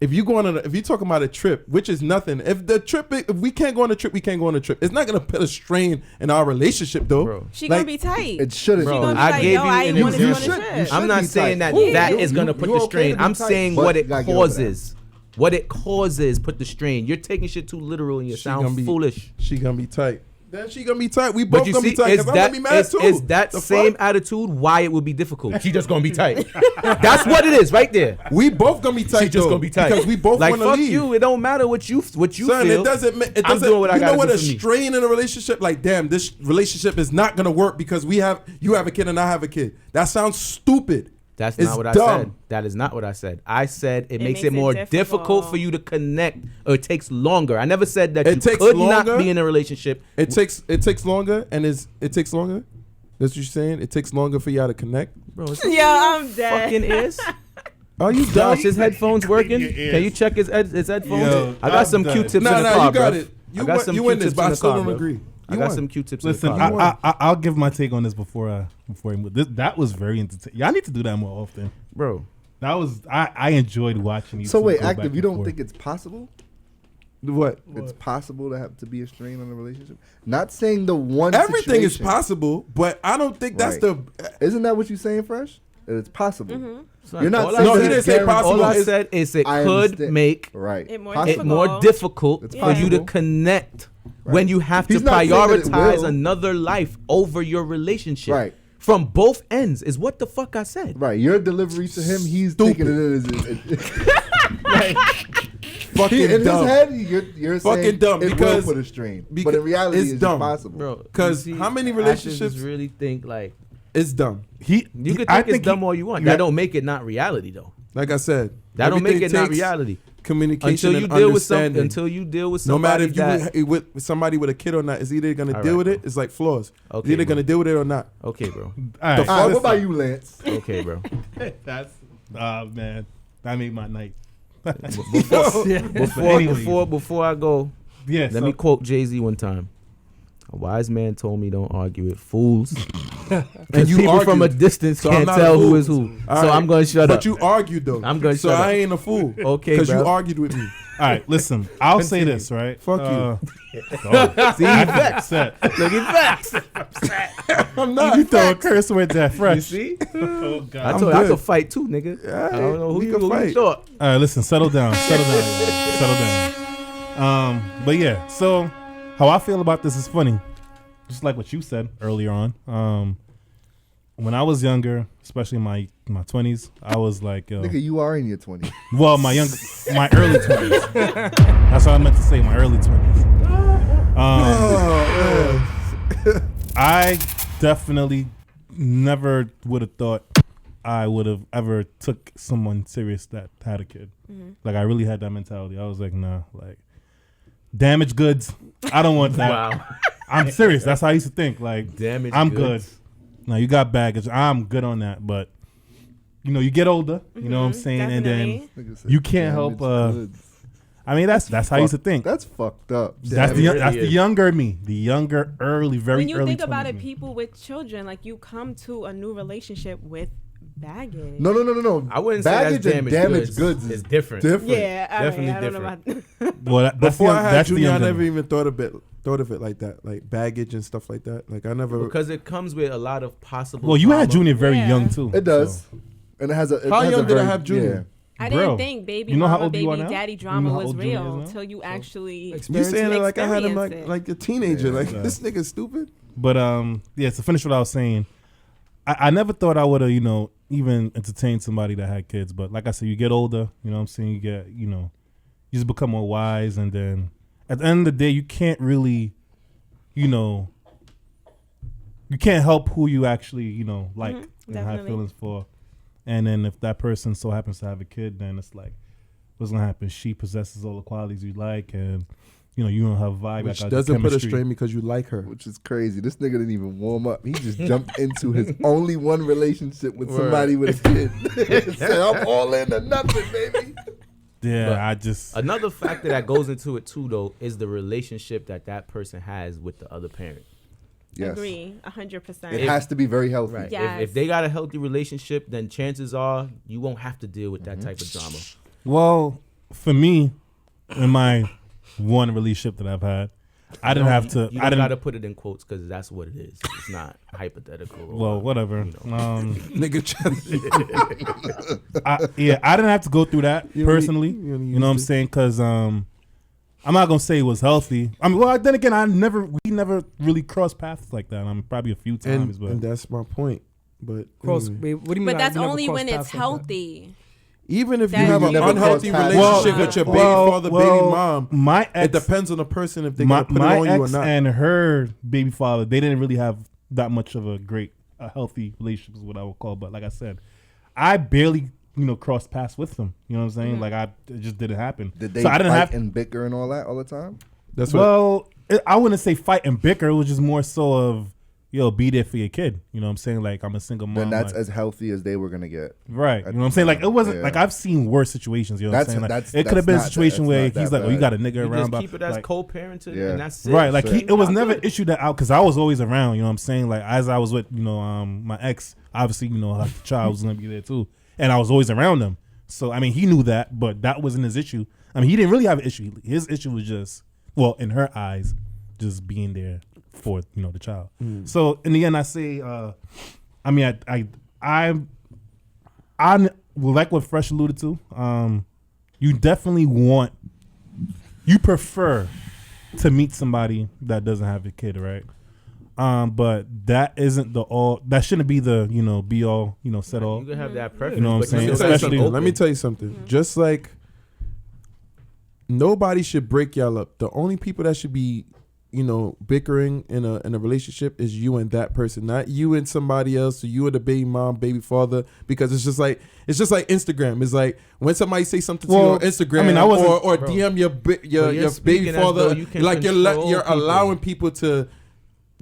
If you if you talking about a trip, which is nothing. If we can't go on a trip, we can't go on a trip. It's not gonna put a strain in our relationship, though. Bro. she Like, gonna be tight. It shouldn't. Bro, She gonna be I like, gave yo, you I an ain't wanna go on a example. trip. I'm not be saying tight. that You- is gonna put you the okay strain. to be I'm tight, saying but what you it gotta get over that. causes. What it causes put the strain. You're taking shit too literal and you She gonna sound be- foolish. She gonna be tight. Then she gonna be tight. We But both you gonna see, be tight. is 'Cause I'm that, gonna be mad too. is that The same fuck? attitude why it would be difficult? She just gonna be tight. That's what it is right there. We both gonna be tight. She just though, gonna be tight because we both like want to fuck leave. you. It don't matter what you Son, feel. it doesn't. It I'm doesn't. doing what I You know gotta what do a for me. strain in a relationship? Like, damn, this relationship is not gonna work because you have a kid and I have a kid. That sounds stupid. That's It's not what I dumb. said. That is not what I said. I said it makes makes it it more difficult. difficult for you to connect, or it takes longer. I never said that It you takes could longer? not be in a relationship. It takes longer, and it takes longer. That's what you're saying. It takes longer for y'all to connect. Bro, it's Yo, I'm dead. fucking ears. Are you dumb? Josh, his headphones working? Your Can you ears. check his headphones? Yo, I got I'm some done. Q-tips in the Nah, car, you got bruv. it. I got some You win this, Q-tips but in I the still car, don't bro. agree. I You got won. some Q-tips Listen, in the car. I'll give my take on this before we move. That was very entertaining. Y'all need to do that more often. bro. That was I enjoyed watching you. So two wait, go back active. You and don't forth. think it's possible? What? It's possible to have to be a strain on a relationship. Not saying the one. Everything is situation. possible, but I don't think that's Right. the. Isn't that what you're saying, Fresh? That it's possible. Son, You're not all saying I No, said- he didn't say guaranteed. possible. All I It's- said is it I could understand. make Right. It more it difficult. more difficult It's for you to possible. connect when you have He's to not saying that it prioritize will. another life over your relationship. Right. From both ends is what the fuck I said. Right. Your delivery to him, he's Stupid. taking it as Fucking in dumb. his head. You're Fucking saying dumb, it because- will put a strain, because but in reality, it's it's dumb. just possible. Bro, 'Cause you see, how many actors relationships- just really think like It's dumb. you can think it's dumb all you want. That don't make it not reality though. Like I said, That don't make everything it not takes- reality. communication until you and deal with understanding. until you deal with No matter somebody if you with somebody with a kid or not, it's either gonna deal with it. It's like flaws. Okay, It's either bro. gonna deal with it or not. Okay, bro. All right. The All right, fuck? what about you, Lance? Okay, bro. That's man, that made my night. Before I go, Yes. let me quote Jay-Z one time. A wise man told me, "Don't argue with fools." And you people from a argued. distance So I'm can't not a tell who fool. is who. All So right. I'm gonna shut up. But you argued though. I'm gonna So shut I up. ain't a fool. Okay, Because you bro. argued with me. All right, listen. I'll say Continue. this, right? Fuck you. See, I he get vexed. upset. Look, he vexed. I'm not. You throw a curse with that You fresh. see? Oh I God. told you I good. could fight too, nigga. Yeah, I don't know we who can you fight. thought. All right, listen. Settle down. Settle down. But yeah. So how I feel about this is funny. Just like what you said earlier on. When I was younger, especially in my 20s, I was like, Nigga, you are in your 20s. well, my early 20s. That's what I meant to say. My early 20s. I definitely never would have thought I would have ever took someone serious that had a kid. Like I really had that mentality. I was like, nah, like damaged goods. I don't want that. Wow. I'm serious. That's how I used to think. Like Damaged I'm goods. good. Now you got baggage. I'm good on that. But you know, you get older. You know what I'm saying, and then Definitely. Nigga said you can't help. damaged goods. I mean, that's how I used to think. That's fucked up. That's Damn, it really the is. younger me, the younger early, very When you early. think about 20s it, me. people with children, like you come to a new relationship with baggage. No. I wouldn't Baggage say that's and damaged damaged goods. is It's different. different. Yeah, all right, Definitely I don't know about Well, that's Before I had that's the Junior, I younger never me. even thought of it like that, like baggage and stuff like that. Like I never. Because it comes with a lot of possible. Well, you had trauma. Junior very Yeah. young too. It does. so. And it has a. It How has young a did I very- have Junior? I Bro, didn't think baby you know how mama, old you are baby now? daddy You know drama how was old Junior is real now? until you actually You saying it like I had him experience it. like a teenager. Yeah. Like Yeah. this nigga's stupid. But yeah, to finish what I was saying, I never thought I would have, even entertained somebody that had kids. But like I said, you get older, you know what I'm saying? You get, you just become more wise. And then at the end of the day, you can't really, you can't help who you actually, like and have definitely. feelings for. And then if that person so happens to have a kid, then it's like, what's going to happen? She possesses all the qualities you like. And, you don't have a vibe. Which like doesn't put a chemistry. strain because you like her. Which is crazy. This nigga didn't even warm up. He just jumped into his only one relationship with somebody with a kid. Said, I'm all in or nothing, baby. Yeah, But I just. Another factor that goes into it too, though, is the relationship that person has with the other parent. Yes. Agree, 100%. It has to be very healthy. Right. Yes. If they got a healthy relationship, then chances are you won't have to deal with that type of drama. Well, for me, in my one relationship that I've had, I didn't have to. You I don't didn't. gotta put it in quotes because that's what it is. It's not hypothetical. or, Well, whatever. Nigga, I didn't have to go through that You don't personally. need- you don't You know what I'm use saying? Because I'm not gonna say it was healthy. I mean, well, then again, we never really crossed paths like that. Probably a few times, and but that's my point. But Cross, anyway. wait, what do you mean? But that's you never only cross when it's paths like that? healthy. even if you That have you an never unhealthy cross paths. relationship Well, with your well, baby father, baby mom, my it ex, depends on the person if they my, gonna put it my on you or ex not. and her baby father, they didn't really have that much of a healthy relationship, is what I would call. But like I said, I barely, crossed paths with them. You know what I'm saying? Like it just didn't happen. Did they so I didn't fight have. and bicker and all that all the time? That's what. Well, I wouldn't say fight and bicker. It was just more so of, be there for your kid. You know what I'm saying? Like, I'm a single mom. Then that's like, as healthy as they were gonna get. right. You know what I'm saying? Like, it wasn't, Yeah. like, I've seen worse situations. You know what I'm saying? Like, That's- it could have been a that's not- situation that's where not he's that like, oh, you bad. got a nigga You around. just keep it as like, co-parented, Yeah. and that's it. right. Like, Shit. it was never an issue that out because I was always around. You know what I'm saying? Like, as I was with, my ex, obviously, like the child was going to be there too. And I was always around them. So, I mean, he knew that, but that wasn't his issue. I mean, he didn't really have an issue. His issue was just, well, in her eyes, just being there for, the child. So, in the end, I say, I mean, I like what Phresh alluded to. You definitely you prefer to meet somebody that doesn't have a kid, right? But that isn't that shouldn't be the, be all, set all. You can have that preference. You know what I'm but saying? still gotta Especially- be open. Let me tell you something. Just like nobody should break y'all up. The only people that should be, bickering in a relationship is you and that person, not you and somebody else, or you and the baby mom, baby father, because it's just like Instagram. It's like when somebody say something to you on Instagram, I mean, I wasn't, or DM your baby father, you're allowing people to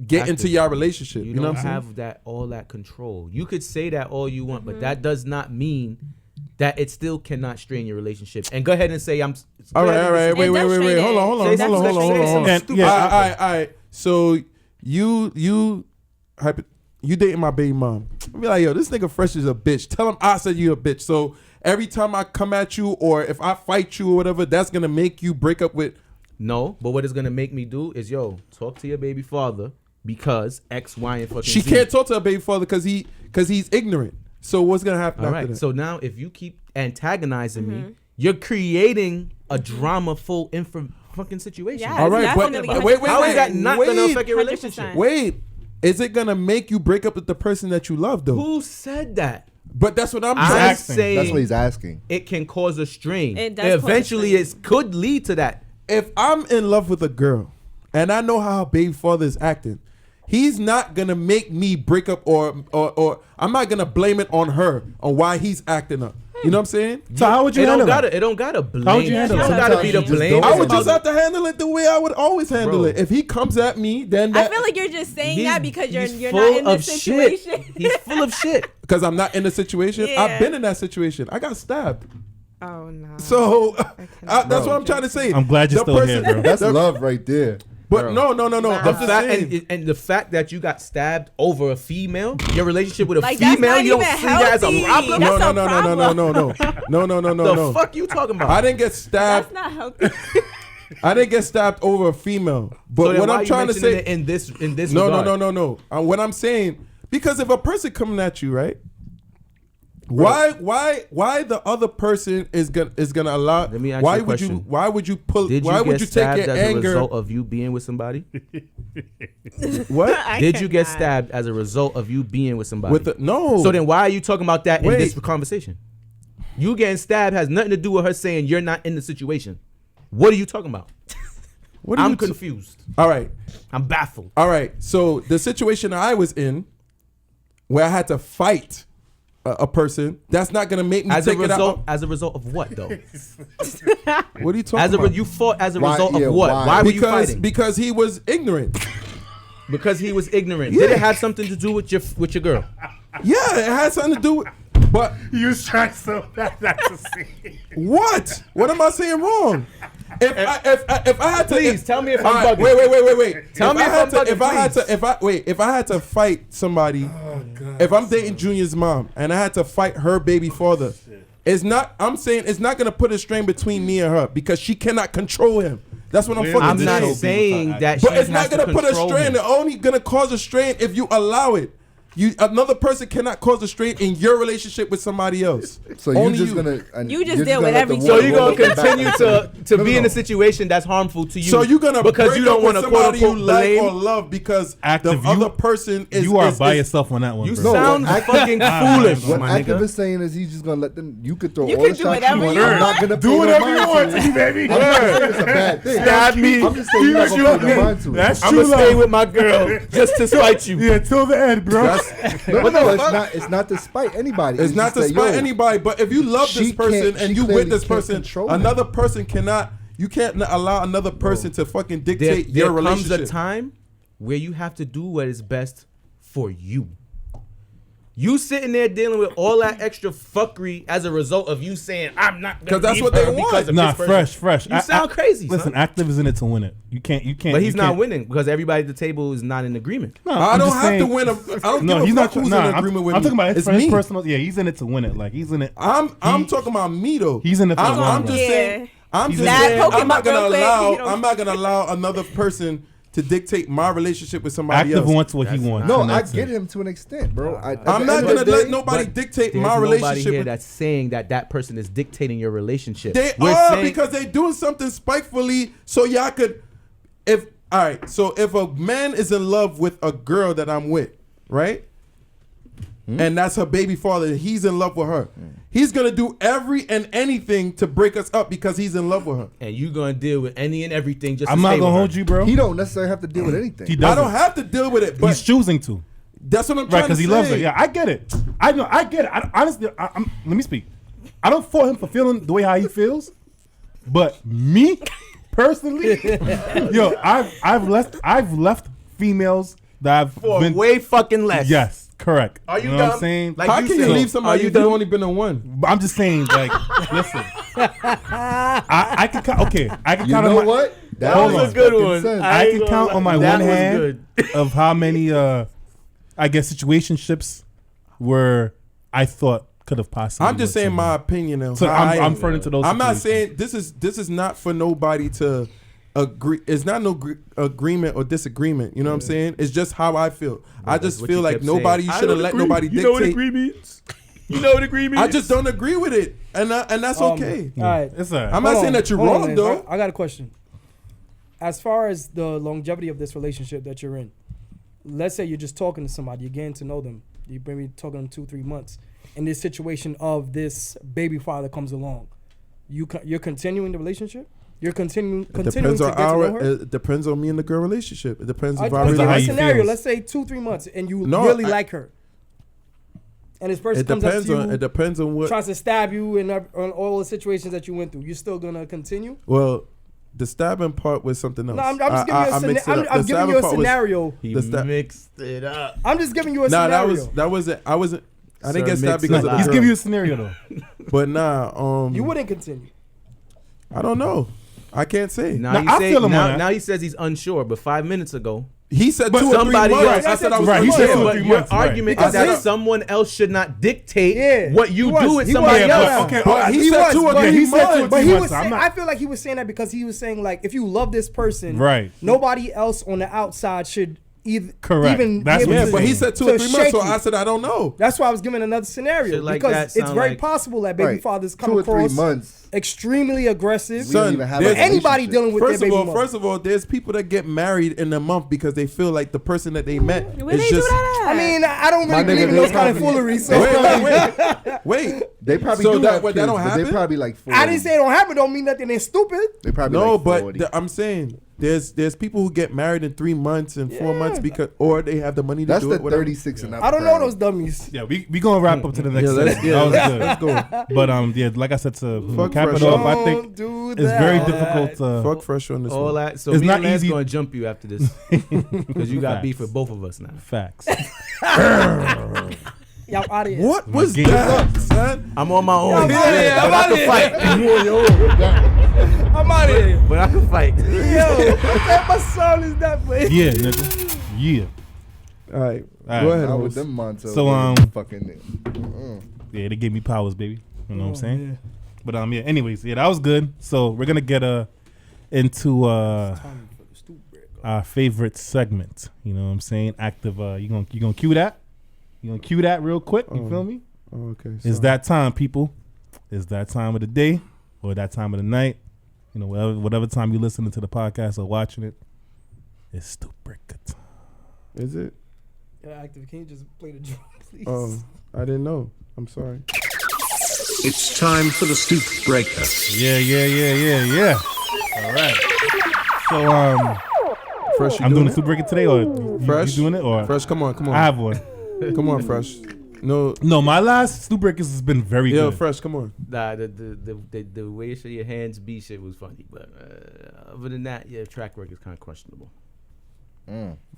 get into your relationship. You know what I'm saying? Have all that control. You could say that all you want, but that does not mean that it still cannot strain your relationship. And go ahead and say I'm. All right. Wait. Hold on. All right. So you dating my baby mom. I'll be like, yo, this nigga Phresh is a bitch. Tell him I said you a bitch. So every time I come at you, or if I fight you or whatever, that's gonna make you break up with. No, but what it's gonna make me do is, talk to your baby father because X, Y, and fucking She Z. can't talk to her baby father because he's ignorant. So what's gonna happen after that? So now if you keep antagonizing me, you're creating a drama-full fucking situation. Yeah, all right, but wait. How is that not gonna affect your relationship? 100%. Wait, is it gonna make you break up with the person that you love though? Who said that? But that's what I'm I'm saying. saying That's what he's asking. it can cause a strain. It does cause a Eventually, it could lead to that. If I'm in love with a girl and I know how her baby father is acting, he's not gonna make me break up, or I'm not gonna blame it on her on why he's acting up. You know what I'm saying? So how would you handle it? It don't gotta blame. How would you handle it? it? It don't gotta be the Just blame. don't I would about just have to handle it the way I would always handle Bro. it. If he comes at me, then I feel like you're just saying that because you're he's not full in the of shit. situation. He's full of shit. because I'm not in the situation. Yeah. I've been in that situation. I got stabbed. Oh no. So cannot. that's what I'm trying to say. I'm glad you're The still person- here, bro. That's love right there. But no. Wow. I'm The just fact saying. and the fact that you got stabbed over a female, your relationship with a Like, that's female, not you don't even see that as a healthy. problem. That's a No. The fuck you talking about? I didn't get stabbed. That's not healthy. I didn't get stabbed over a female. But So then what why I'm you trying to mentioning say, it in this no. regard? What I'm saying, because if a person coming at you, right? Why the other person is gonna allow? Let me ask why you a would you? question. Why would you pull? Did Why you would get you take stabbed your as a anger? result of you being with somebody? What? I Did you get cannot. stabbed as a result of you being with somebody? With the no? So then why are you talking about that in Wait. this conversation? You getting stabbed has nothing to do with her saying you're not in the situation. What are you talking about? What are I'm you t- confused. All right. I'm baffled. All right. So the situation I was in, where I had to fight a person, that's not gonna make me As a take it out. result, as a result of what though? What are you talking about? You fought as a Why- result yeah, of what? why? Why were you because fighting? because he was ignorant. Because he was ignorant. Yeah. Did it have something to do with your girl? Yeah, it had something to do with. But You was trying so bad not to see. what? What am I saying wrong? If I had to, Please tell me if I'm all right, bugging. wait. Tell me if I'm bugging, If I had to fight somebody, if I'm dating Junior's mom and I had to fight her baby father, it's not. I'm saying it's not gonna put a strain between me and her because she cannot control him. That's what I'm fucking I'm saying. not saying that But she it's not has to gonna put a control strain. him. It's only gonna cause a strain if you allow it. Another person cannot cause a strain in your relationship with somebody else. So you're Only just you. gonna. and You just you're deal with gonna let the everything. So woman you're gonna walk back. continue to No, be in no. a situation that's harmful to you. So you're gonna because break you don't up want with to quote somebody you unquote like blame. or love because Active, the other person is You are is, by is- yourself on that one. You bro. No, sound what fucking Ah, foolish, What my activist nigga. saying is he's just gonna let them. You could throw You all can the do shots whatever you want. you I'm want. not gonna Do pay no whatever you mind want to to me, baby. I'm not saying it's a bad thing. Stab me. I'm just saying you're not gonna pay no mind to it. That's I'm true gonna stay love. with my girl just to spite you. Yeah, till the end, bro. No, it's not. It's not to spite anybody. It's not just to that, spite yo, anybody, but if you love she this person can't- and she you with clearly this can't person, control him. another person cannot. You can't allow another person to fucking There dictate your comes relationship. a time where you have to do what is best for you. You sitting there dealing with all that extra fuckery as a result of you saying I'm not gonna 'Cause that's leave what they her want. because of Nah, this person." fresh. You sound crazy. Listen, son. active is in it to win it. You can't. But he's you not can't- winning because everybody at the table is not in agreement. No, I I'm don't just have to saying- win. I don't No, give he's a not. fuck who's Nah, in agreement with I'm me. talking about it's his me. personal. Yeah, he's in it to win it. Like he's in it. I'm talking about me though. He's in it for the long I'm run. just Yeah. saying. I'm He's just in it. saying. Poke I'm him not up real gonna quick, allow. you don't- I'm not gonna allow another person to dictate my relationship with somebody Active else. wants what he wants. No, and I that's get it. him to an extent, bro. I'm not gonna let nobody But dictate There's my nobody relationship. here with, that's saying that person is dictating your relationship. They We're are saying- because they doing something spitefully so y'all could. If all right, so if a man is in love with a girl that I'm with, right? and that's her baby father. He's in love with her. He's gonna do every and anything to break us up because he's in love with her. And you gonna deal with any and everything just. I'm not gonna hold you, bro. He don't necessarily have to deal with anything. He I doesn't. don't have to deal with it, but He's choosing to. that's what I'm Right, trying to because say. he loves her. Yeah, I get it. I know. I get it. Honestly, let me speak. I don't fault him for feeling the way how he feels, but me personally, yo, I've left females that I've for been way fucking less. Yes, correct. Are you know dumb? what I'm saying? Like How you can you said. leave somebody Are you if you've dumb? only been on one? But I'm just saying, like, listen. I can count. Okay, I can You count know on my. what? That Hold was on. a good fucking one. sense. I ain't can gonna count lie. on my That one was hand good. of how many, I guess, situationships where I thought could have possibly. I'm just saying worked my somewhere. opinion. Of So how I I'm am. referring to those. I'm not situations. saying this is not for nobody to agree. It's not no agreement or disagreement. You know what I'm saying? It's just how I feel. I that's just what feel you like kept saying. nobody. You I shouldn't don't let agree. nobody You know what dictate. agree means? You know what agree means? I just don't agree with it, and that's okay. All right. It's all right. I'm not saying that you're Hold on, wrong man. though. I got a question. As far as the longevity of this relationship that you're in, let's say you're just talking to somebody, you're getting to know them, you've been talking to them 2-3 months, and this situation of this baby father comes along, you're continuing the relationship? You're continuing It depends to on get to know her? It depends on me and the girl relationship. It depends if I Let's really give how a you scenario. feels. Let's say 2-3 months, and you No, really I- like her, and this person It comes up depends to you, on. It depends on what. tries to stab you, and on all the situations that you went through. You're still gonna continue? Well, the stabbing part was something else. No, I'm just giving you a mixed it up. I'm The giving you stabbing a part was- scenario. He The sta- mixed it up. I'm just giving you a Nah, scenario. that wasn't. I wasn't. I didn't Sir, get stabbed mix because it of up. the He's girl. giving you a scenario though. But nah, You wouldn't continue. I don't know. I can't say. Now, Now, I feel him on that. now he says he's unsure, but 5 minutes ago, He said But 2 or 3 somebody months. else- I said I was Right, he gonna said do it. 2 or but 3 your months, right. argument Because is that I- someone else should not dictate Yeah, what you he was- do with he somebody was, else. yeah, Okay, But he He said was, 2 or but 3 he said 2 or months. 3 But he months, was I'm saying, not- I feel like he was saying that because he was saying like, if you love this person, Right. nobody else on the outside should Correct. even That's be what able Yeah, to, but he said 2 or to 3 months, shake so you. I said I don't know. That's why I was giving another scenario Shit like that because it's sound very like- possible that baby Right. fathers come 2 or 3 across months. extremely aggressive. We Son, don't even have there's a Anybody relationship. dealing with First their of baby all, mother. there's people that get married in a month because they feel like the person that they met Where is they just. do that at? I mean, I don't My really believe nigga, in they those kind of probably- foolery. So Wait. They probably So do that- have what, that kids, don't but they happen? probably like 40. I didn't say it don't happen. Don't mean that they're stupid. They probably No, like 40. but I'm saying there's people who get married in 3 months and 4 months because or they have the money to That's do the it. Whatever. 36 and up. I don't know crowd. those dummies. Yeah, we gonna wrap up to the next. Yeah, let's, segment. That was good. let's go. But yeah, like I said, to Fuck cap Phresh. it off, I Don't think do it's very that. difficult to. Fuck Phresh on this All one. that. So It's me not and Lance easy- gonna jump you after this because you got beef with both of us now. Facts. Y'all out of here. What was game that, son? I'm on my own. Yeah, but I can fight. I'm out of here. But I can fight. Yo, what type of song is that, man? Yeah, nigga. Yeah. All right, All go right. ahead. Not with host. them Montel. So, fucking. Yeah, they gave me powers, baby. You know what I'm saying? Yeah. But yeah. Anyways, yeah, that was good. So we're gonna get into Time for the stoop break. our favorite segment. You know what I'm saying? Active. You gonna cue that? You gonna cue that real quick? You feel me? Oh, okay. It's sorry. that time, people. It's that time of the day or that time of the night. You know, whatever time you're listening to the podcast or watching it. It's Stoop Breaker time. Is it? Yeah, active. Can you just play the drum, please? Oh, I didn't know. I'm sorry. It's time for the Stoop Breaker. Yeah. All right. So Phresh, you I'm doing the it? Stoop Breaker today, or you Phresh? doing it, or Phresh, come on. I have one. Come on, Phresh. No, My last Stoop Breakers has been very yo, good. Phresh, come on. Nah, the way you show your hands be shit was funny, but other than that, yeah, track record is kind of questionable.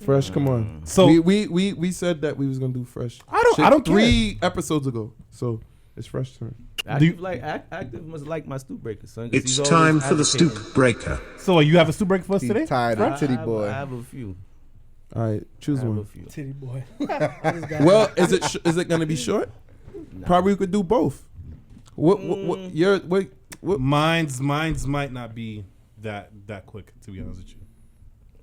Phresh, come on. So we said that we was gonna do Phresh. I don't care. 3 episodes ago, so it's Phresh turn. Active must like my Stoop Breaker, son. 'cause It's he's time always for the advocating. Stoop Breaker. So you have a Stoop Breaker for us He's today? tired of Titty Boy. I have a few. All right, choose I have a one. few. Titty boy. Well, is it gonna be short? Probably we could do both. What Mine's might not be that quick, to be honest with you.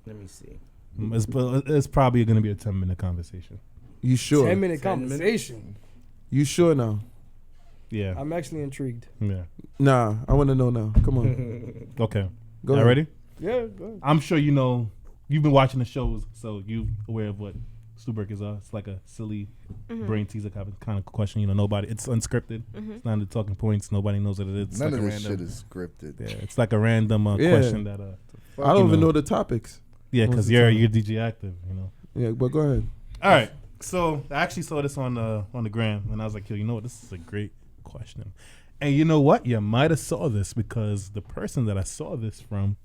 Let me see. It's probably going to be a 10-minute conversation. You sure? 10-minute conversation. You sure now? Yeah. I'm actually intrigued. Yeah. Nah, I want to know now. Come on, Okay. go Y'all ahead. ready? Yeah, go ahead. I'm sure you know. You've been watching the shows, so you aware of what Stoop Breakers are. It's like a silly brain teaser kind of question. You know, nobody. It's unscripted. It's not the talking points. Nobody knows what it is. It's None like of a this random, shit is scripted. Yeah, it's like a random question that. I don't even know. know the topics. Yeah, What's because the you're topic? DJ active. You know. Yeah, but go ahead. All right. So I actually saw this on the gram, and I was like, yo, you know what? This is a great question. And you know what? You might have saw this because the person that I saw this from,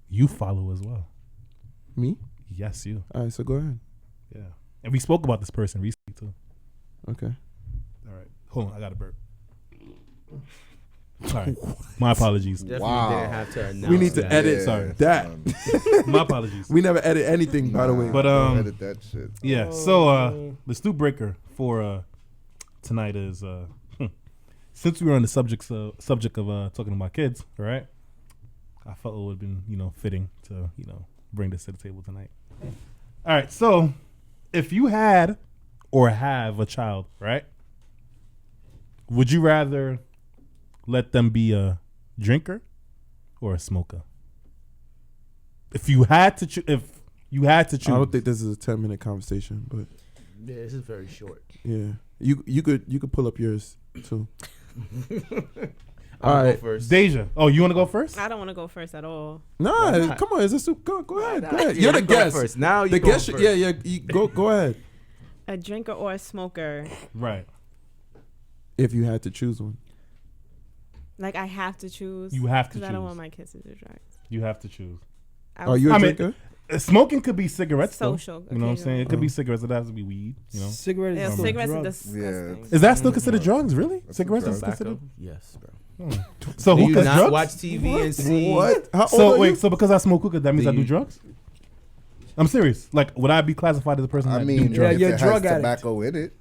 you follow as well. Me? Yes, you. All right, so go ahead. Yeah. And we spoke about this person recently too. Okay. All right. Hold on. I got a burp. All right. My apologies. Definitely Wow. didn't have to announce We need to that. edit Sorry. that. My apologies. We never edit anything, by the way. But don't edit that shit. yeah. So the Stoop Breaker for tonight is since we were on the subject of talking about kids, all right? I felt it would have been, fitting to, bring this to the table tonight. All right. So if you had or have a child, right? Would you rather let them be a drinker or a smoker? If you had to choose, I don't think this is a 10-minute conversation, but Yeah, this is very short. yeah, you could pull up yours too. I'll All go right. first. Deja. Oh, you want to go first? I don't want to go first at all. Nah, come on, is this go ahead? Go ahead. Yeah, You're the you go guest. first. Now you The go guest. first. Yeah. You go ahead. A drinker or a smoker? Right. If you had to choose one. Like I have to choose. You have to because I don't choose. want my kids to do drugs. You have to choose. Are you a I mean, drinker? Smoking could be cigarettes, Social, though. You know what I'm saying? It could Oh. be cigarettes. It doesn't have to be weed. Cigarettes. Yeah, is cigarettes drug. are disgusting. Is that still considered drugs? Really? That's Cigarettes some is drugs. considered. Yes, bro. So Do you hookah's not drugs? watch TV and see What? How old So are wait, you? so because I smoke hookah, that means I do The- drugs? I'm serious. Like, would I be classified as a person I that mean, do drugs? if you're it a has drug addict. tobacco in it.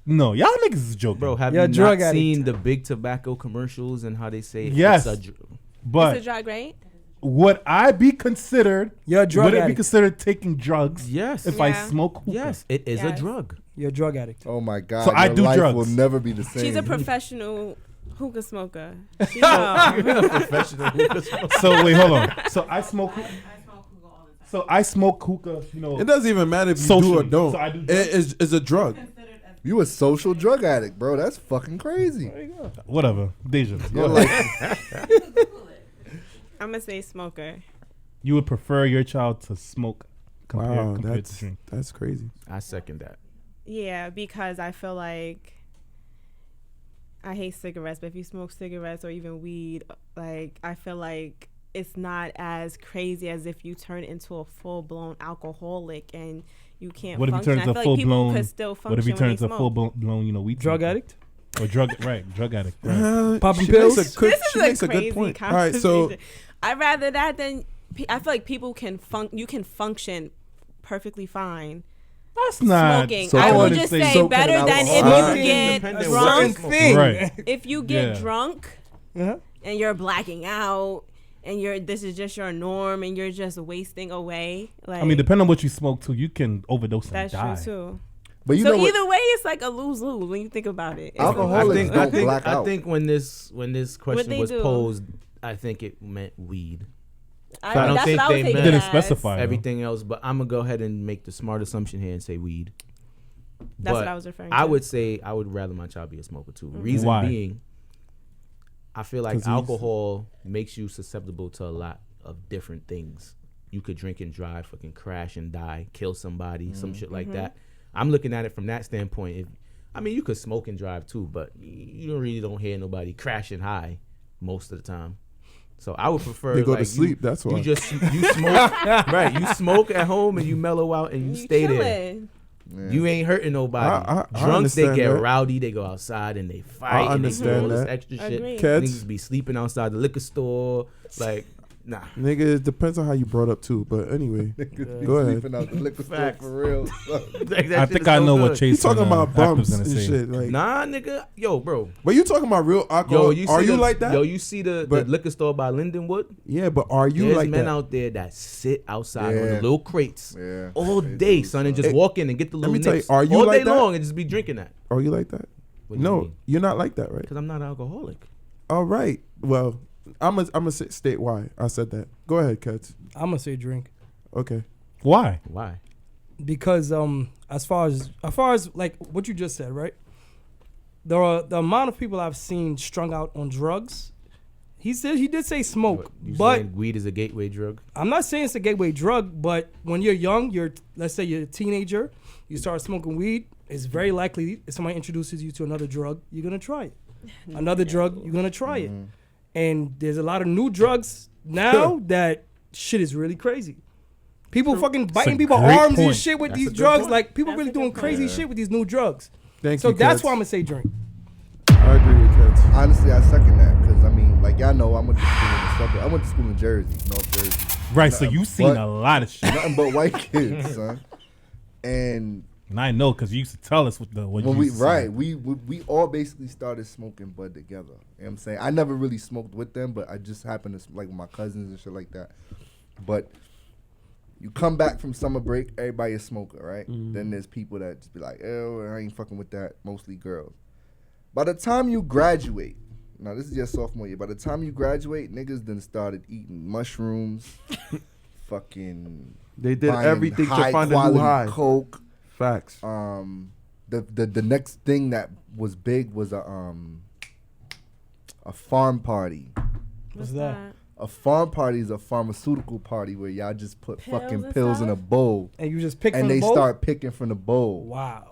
No, y'all niggas is joking. Bro, have You're you a drug not addict. seen the big tobacco commercials and how they say Yes. it's a But It's a drug, right? would I be considered? You're a drug would it be addict. considered taking drugs Yes. if I Yeah. smoke hookah? Yes, it is Yes. a drug. You're a drug addict. Oh my God. So I your do life drugs. will never be the same. She's a professional hookah smoker. She knows. Professional. So wait, hold on. So I smoke. So I smoke hookah. It doesn't even matter if you Socially. do or don't. So I do drugs? It's a drug. You a social drug addict, bro. That's fucking crazy. Whatever. Deja, go Your ahead. life- I'm gonna say smoker. You would prefer your child to smoke Wow, compared to drink. that's crazy. I second that. Yeah, because I feel like I hate cigarettes, but if you smoke cigarettes or even weed, like I feel like it's not as crazy as if you turn into a full blown alcoholic and you can't What if you function. turn into I a feel full like people blown? could still function What if you turn when into they a full smoke. blown, weed Drug smoker? addict. Or drug addict. Right. Popping She pills? makes a good, This she is makes a a crazy good point. All conversation. right, so I'd rather that than I feel like people can you can function perfectly fine That's not. smoking. so I will wouldn't just say say so better can than alcohol. if you get Independent drunk. with Right. If you get Yeah. drunk Uh-huh. and you're blacking out and this is just your norm and you're just wasting away. Like I mean, depending on what you smoke too, you can overdose and that's die. true too. But you So know what? either way, it's like a lose-lose when you think about it. It's a Alcoholics lose-lose. don't black out. I think when this question they was do? posed, I think it meant weed. I don't that's think what I was they taking meant- it Didn't as. specify. though. Everything else, but I'm gonna go ahead and make the smart assumption here and say weed. That's what But I was referring to. I would say I would rather my child be a smoker too. Mm-hmm. Reason Why? being, I feel 'Cause like he's- alcohol makes you susceptible to a lot of different things. You could drink and drive, fucking crash and die, kill somebody, some shit like that. I'm looking at it from that standpoint. You could smoke and drive too, but you really don't hear nobody crashing high most of the time. So I would prefer They go to like, sleep, that's why. you smoke right. You smoke at home and you mellow out and you stay there. chilling. Yeah. You ain't hurting nobody. I Drunks, they understand get that. rowdy. They go outside and they fight. I and they do understand all this that. extra Agreed. shit. Kids. Niggas be sleeping outside the liquor store. Like, nah. nigga, it depends on how you brought up too. But anyway, Niggas be Go ahead. sleeping out the liquor store Facts. for real. Like, that I shit think is I so know good. what Chase you talking about Active's bumps gonna and say. shit. Like, Nah, nigga. Yo, bro. but you talking about real alcohol? Yo, Are see you the- like that? Yo, you see the But- liquor store by Lindenwood? yeah, but are you There's like men that? out there that sit outside on Yeah. the little crates Yeah. all They day, do, son, and son. just walk in and get the Let little me tell you, nips are you all like day that? long and just be drinking that. Are you like that? What do you No, mean? you're not like that, right? Because I'm not an alcoholic. All right. Well, I'm gonna state why I said that. Go ahead, Kets. I'm gonna say drink. Okay. Why? Why? because as far as like what you just said, right? The amount of people I've seen strung out on drugs. He did say smoke, but saying weed is a gateway drug. I'm not saying it's a gateway drug, but when you're young, let's say you're a teenager, you start smoking weed, it's very likely if somebody introduces you to another drug, you're gonna try it. Another drug, you're gonna try it. And there's a lot of new drugs now that shit is really crazy. People fucking biting people's arms and shit with these drugs. Like people really doing crazy shit with these new drugs. So that's why I'm gonna say drink. I agree with Kids. Honestly, I second that because I mean, like y'all know, I went to school in the suburb. I went to school in Jersey, North Jersey. Right, so you've seen a lot of shit. Nothing but white kids, son. And I know because you used to tell us what we all basically started smoking bud together. You know what I'm saying? I never really smoked with them, but I just happened to like with my cousins and shit like that. But you come back from summer break, everybody a smoker, right? Then there's people that just be like, "Oh, I ain't fucking with that." Mostly girls. By the time you graduate, now this is your sophomore year. By the time you graduate, niggas then started eating mushrooms, fucking. They did everything to find a new high. Coke. Facts. The next thing that was big was a farm party. What's that? A farm party is a pharmaceutical party where y'all just put Pills fucking and pills in a stuff? bowl. And you just pick and from the bowl? they start picking from the bowl. Wow.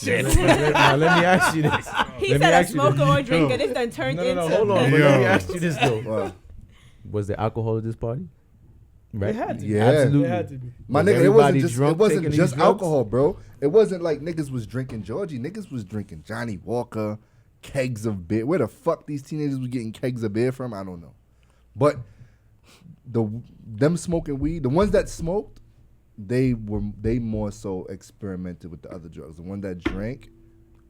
Shit. Now, let me ask you this. He said a smoker or drinker. This done turned into. No, hold on. But let me ask you this though. Wow. Was there alcohol at this party? Right. It had to. Yeah. Absolutely. It had to be. My Was nigga, everybody it drunk wasn't taking just these drugs? alcohol, bro. It wasn't like niggas was drinking Georgie. Niggas was drinking Johnny Walker, kegs of beer. Where the fuck these teenagers was getting kegs of beer from? I don't know. But them smoking weed, the ones that smoked, they more so experimented with the other drugs. The one that drank,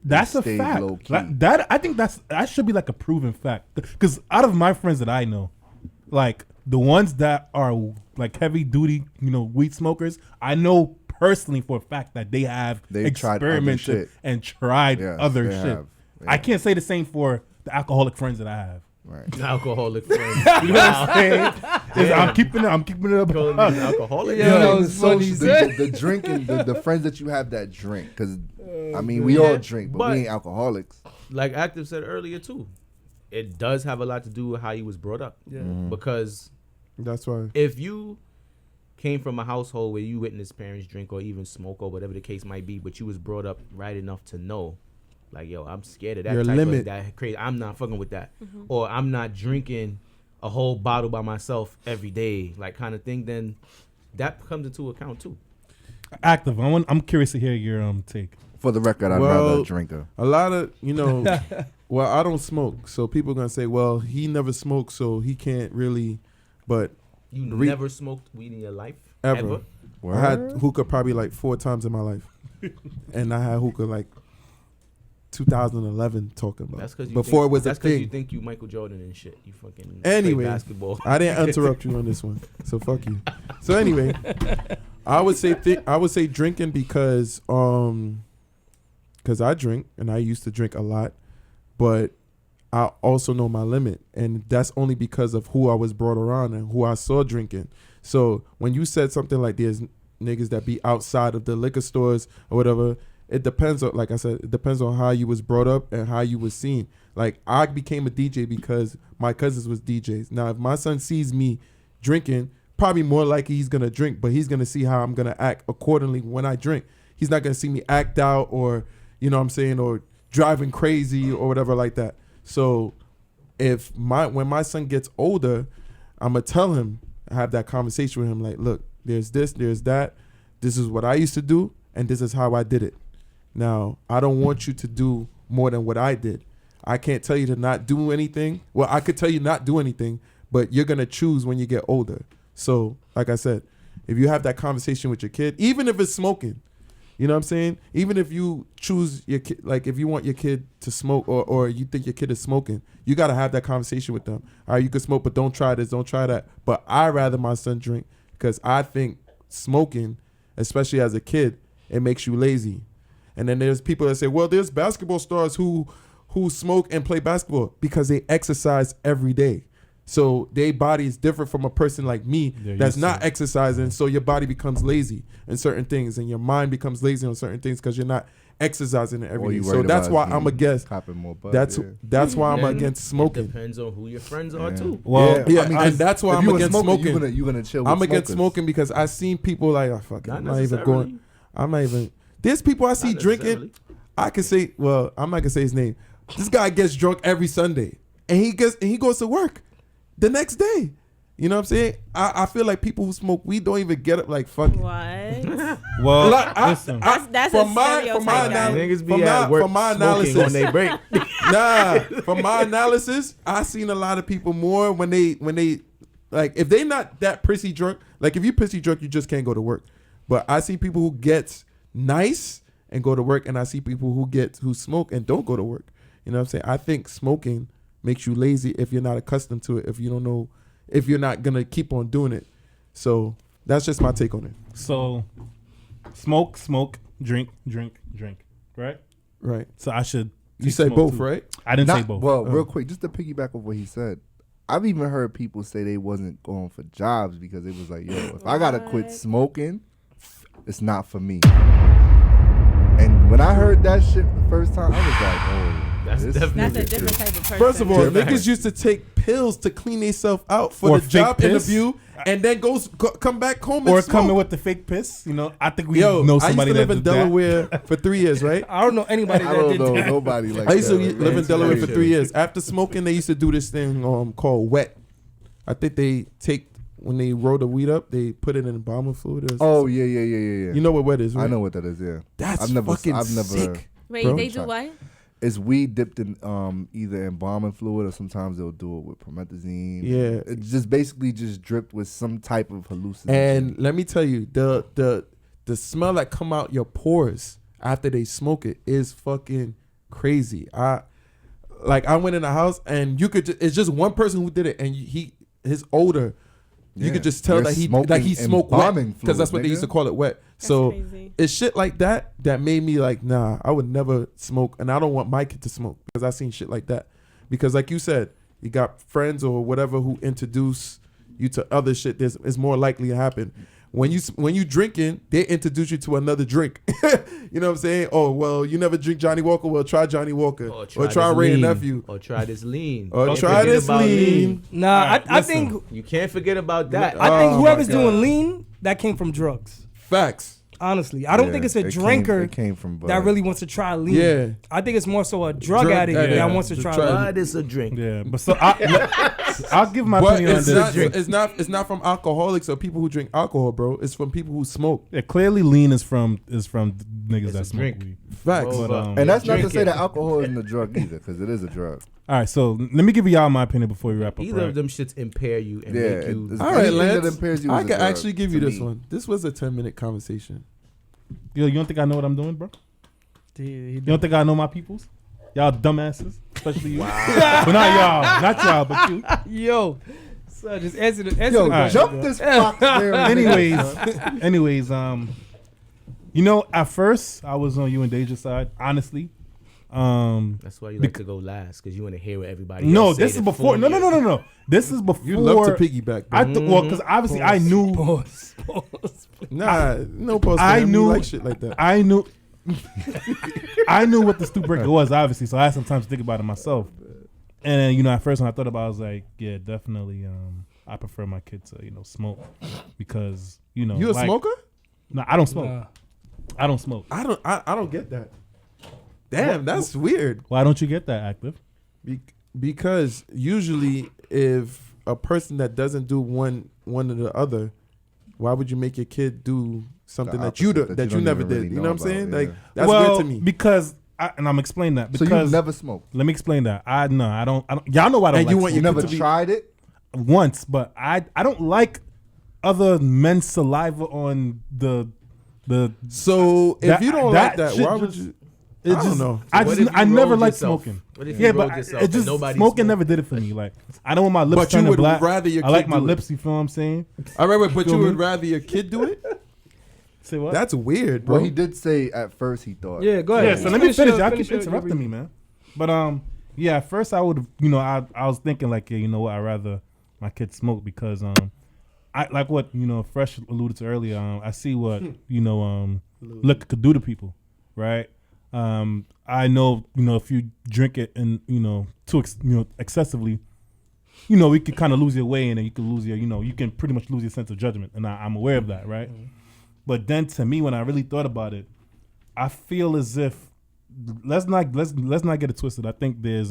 that's a stayed fact. low key. I think that should be like a proven fact. Because out of my friends that I know, like the ones that are like heavy duty, weed smokers, I know personally for a fact that they have experimented and tried other shit. have. I can't say the same for the alcoholic friends that I have. Right. Alcoholic friends. You know what I'm saying? I'm keeping it up. Calling me an alcoholic. So the drinking, the friends that you have that drink, because I mean we all drink, but we ain't alcoholics. Like Active said earlier too, it does have a lot to do with how you was brought up. Yeah. Because That's why. if you came from a household where you witnessed parents drink or even smoke or whatever the case might be, but you was brought up right enough to know, like, yo, I'm scared of that Your type limit. of that crazy. I'm not fucking with that, or I'm not drinking a whole bottle by myself every day, like kind of thing. Then that comes into account too. Active. I'm curious to hear your take. For the record, I'd rather a drinker. A lot of, well, I don't smoke. So people are going to say, well, he never smoked, so he can't really, but. You never smoked weed in your life? Ever. I had hookah probably like 4 times in my life. And I had hookah like 2011 talking about. That's because before it was a that's because thing. you think you Michael Jordan and shit. You fucking Anyway, play basketball. I didn't interrupt you on this one, so fuck you. So anyway, I would say drinking because I drink and I used to drink a lot, but I also know my limit, and that's only because of who I was brought around and who I saw drinking. So when you said something like there's niggas that be outside of the liquor stores or whatever, it depends on, like I said, it depends on how you was brought up and how you was seen. Like I became a DJ because my cousins was DJs. Now if my son sees me drinking, probably more likely he's gonna drink, but he's gonna see how I'm gonna act accordingly when I drink. He's not gonna see me act out or, you know what I'm saying, or driving crazy or whatever like that. So when my son gets older, I'm gonna tell him, have that conversation with him, like, look, there's this, there's that. This is what I used to do, and this is how I did it. Now, I don't want you to do more than what I did. I can't tell you to not do anything. Well, I could tell you not do anything, but you're gonna choose when you get older. So, like I said, if you have that conversation with your kid, even if it's smoking, you know what I'm saying? Even if you choose your kid, like if you want your kid to smoke or you think your kid is smoking, you got to have that conversation with them. All right, you can smoke, but don't try this, don't try that. But I rather my son drink because I think smoking, especially as a kid, it makes you lazy. And then there's people that say, well, there's basketball stars who smoke and play basketball because they exercise every day. So their body is different from a person like me that's not exercising. So your body becomes lazy in certain things, and your mind becomes lazy on certain things because you're not exercising every day. So that's why I'm against. That's why I'm against smoking. It depends on who your friends are too. Well, yeah, I mean, and that's why I'm against smoking. You're gonna chill. With I'm against smoking because I seen people like, oh, fuck it, I'm not even going. I'm not even. There's people I see drinking. I can say, well, I'm not gonna say his name. This guy gets drunk every Sunday, and he goes to work the next day. You know what I'm saying? I feel like people who smoke weed don't even get up like fuck it. What? Well, that's a stereotype. Niggas be at work smoking on their break. From my analysis, I seen a lot of people more when they like, if they not that pissy drunk. Like, if you pissy drunk, you just can't go to work. But I see people who get nice and go to work, and I see people who smoke and don't go to work. You know what I'm saying? I think smoking makes you lazy if you're not accustomed to it, if you don't know, if you're not going to keep on doing it. So that's just my take on it. So smoke, drink, right? Right. So I should. You say both, too. right? I didn't say both. Well, real quick, just to piggyback off what he said, I've even heard people say they wasn't going for jobs because it was like, yo, if I got to quit smoking, it's not for me. And when I heard that shit the first time, I was like, oh. That's a different type of person. First of all, niggas used to take pills to clean themselves out for Or the job piss. interview, and then come back home Or and smoke. coming with the fake piss. You know, I think we know somebody I used to live that in did Delaware for 3 years, right? I don't know anybody that did that. Nobody like I used to that. live in Delaware for 3 years. After smoking, they used to do this thing called wet. I think they take, when they roll the weed up, they put it in embalming fluid. Oh, yeah. You know what wet is, right? I know what that is, yeah. That's fucking sick. Wait, bro. they do what? It's weed dipped in either embalming fluid, or sometimes they'll do it with promethazine. Yeah. It's just basically just dripped with some type of hallucinogen. And let me tell you, the smell that come out your pores after they smoke it is fucking crazy. I went in the house, and it's just one person who did it, and his odor. You could just tell that he smoked wet, because that's what they used to call it, wet. So crazy. it's shit like that made me like, nah, I would never smoke, and I don't want my kid to smoke, because I seen shit like that. Because like you said, you got friends or whatever who introduce you to other shit. It's more likely to happen. When you drinking, they introduce you to another drink. You know what I'm saying? Oh, well, you never drink Johnny Walker. Well, try Johnny Walker. Or try Ray and Nephew. Or try this lean. Or try this lean. Nah, I think you can't forget about that. I think whoever's doing lean, that came from drugs. Facts. Honestly, I don't think it's a drinker that really wants to try lean. Yeah. I think it's more so a drug addict that wants to try lean. Blood is a drink. Yeah, but so I'll give my opinion on this. It's not from alcoholics or people who drink alcohol, bro. It's from people who smoke. Yeah, clearly lean is from niggas that smoke weed. Facts. But, and that's not to say that alcohol isn't a drug either, because it is a drug. All right, so let me give y'all my opinion before we wrap up. Either of them shits impare you and Yeah, make you. All right, Lance. I can can actually give you this one. This was a 10-minute conversation. Yo, you don't think I know what I'm doing, bro? You don't think I know my peoples? Y'all dumbasses, especially you. But not y'all, but you. Yo, so just answer the Yo, question. jump this fox there. Anyways, you know, at first I was on you and Deja's side, honestly. That's why you like to go last, because you want to hear what everybody else No, say this is before. No. This is before. You love to piggyback, bro. Well, because obviously I knew. Pause. Nah, no post. I knew like shit like that. I knew what the Stoop Breaker was, obviously, so I had some time to think about it myself. And you know, at first when I thought about it, I was like, yeah, definitely. I prefer my kid to smoke, because you a smoker? No, I don't smoke. I don't smoke. I don't get that. Damn, that's weird. Why don't you get that, Active? Because usually, if a person that doesn't do one or the other, why would you make your kid do something that you never did? You know what I'm saying? Yeah. Like, that's weird to me. Because and I'm explaining that because so you never smoked. Let me explain that. I don't. Y'all know why I don't. And like you never tried it once, but I don't like other men's saliva on the. So if you don't like that, why would you? I don't know. I never liked smoking. What if you rolled yourself and nobody smoking never did it for me. Like, I don't want my lips turning black. Rather your I like kid my do lips. You feel what I'm saying? All right, but you would rather your kid do it? Say what? That's weird, bro. Well, he did say at first he thought. Yeah, go ahead. Yeah, so let me finish. Y'all keep interrupting me, man. But yeah, at first I would, I was thinking like, yeah, you know what? I'd rather my kids smoke because I like what Phresh alluded to earlier. I see what liquor could do to people, right? I know if you drink it and too excessively, you could kind of lose your way and then you could lose your you can pretty much lose your sense of judgment, and I'm aware of that, right? Mm-hmm. But then to me, when I really thought about it, I feel as if let's not get it twisted. I think there's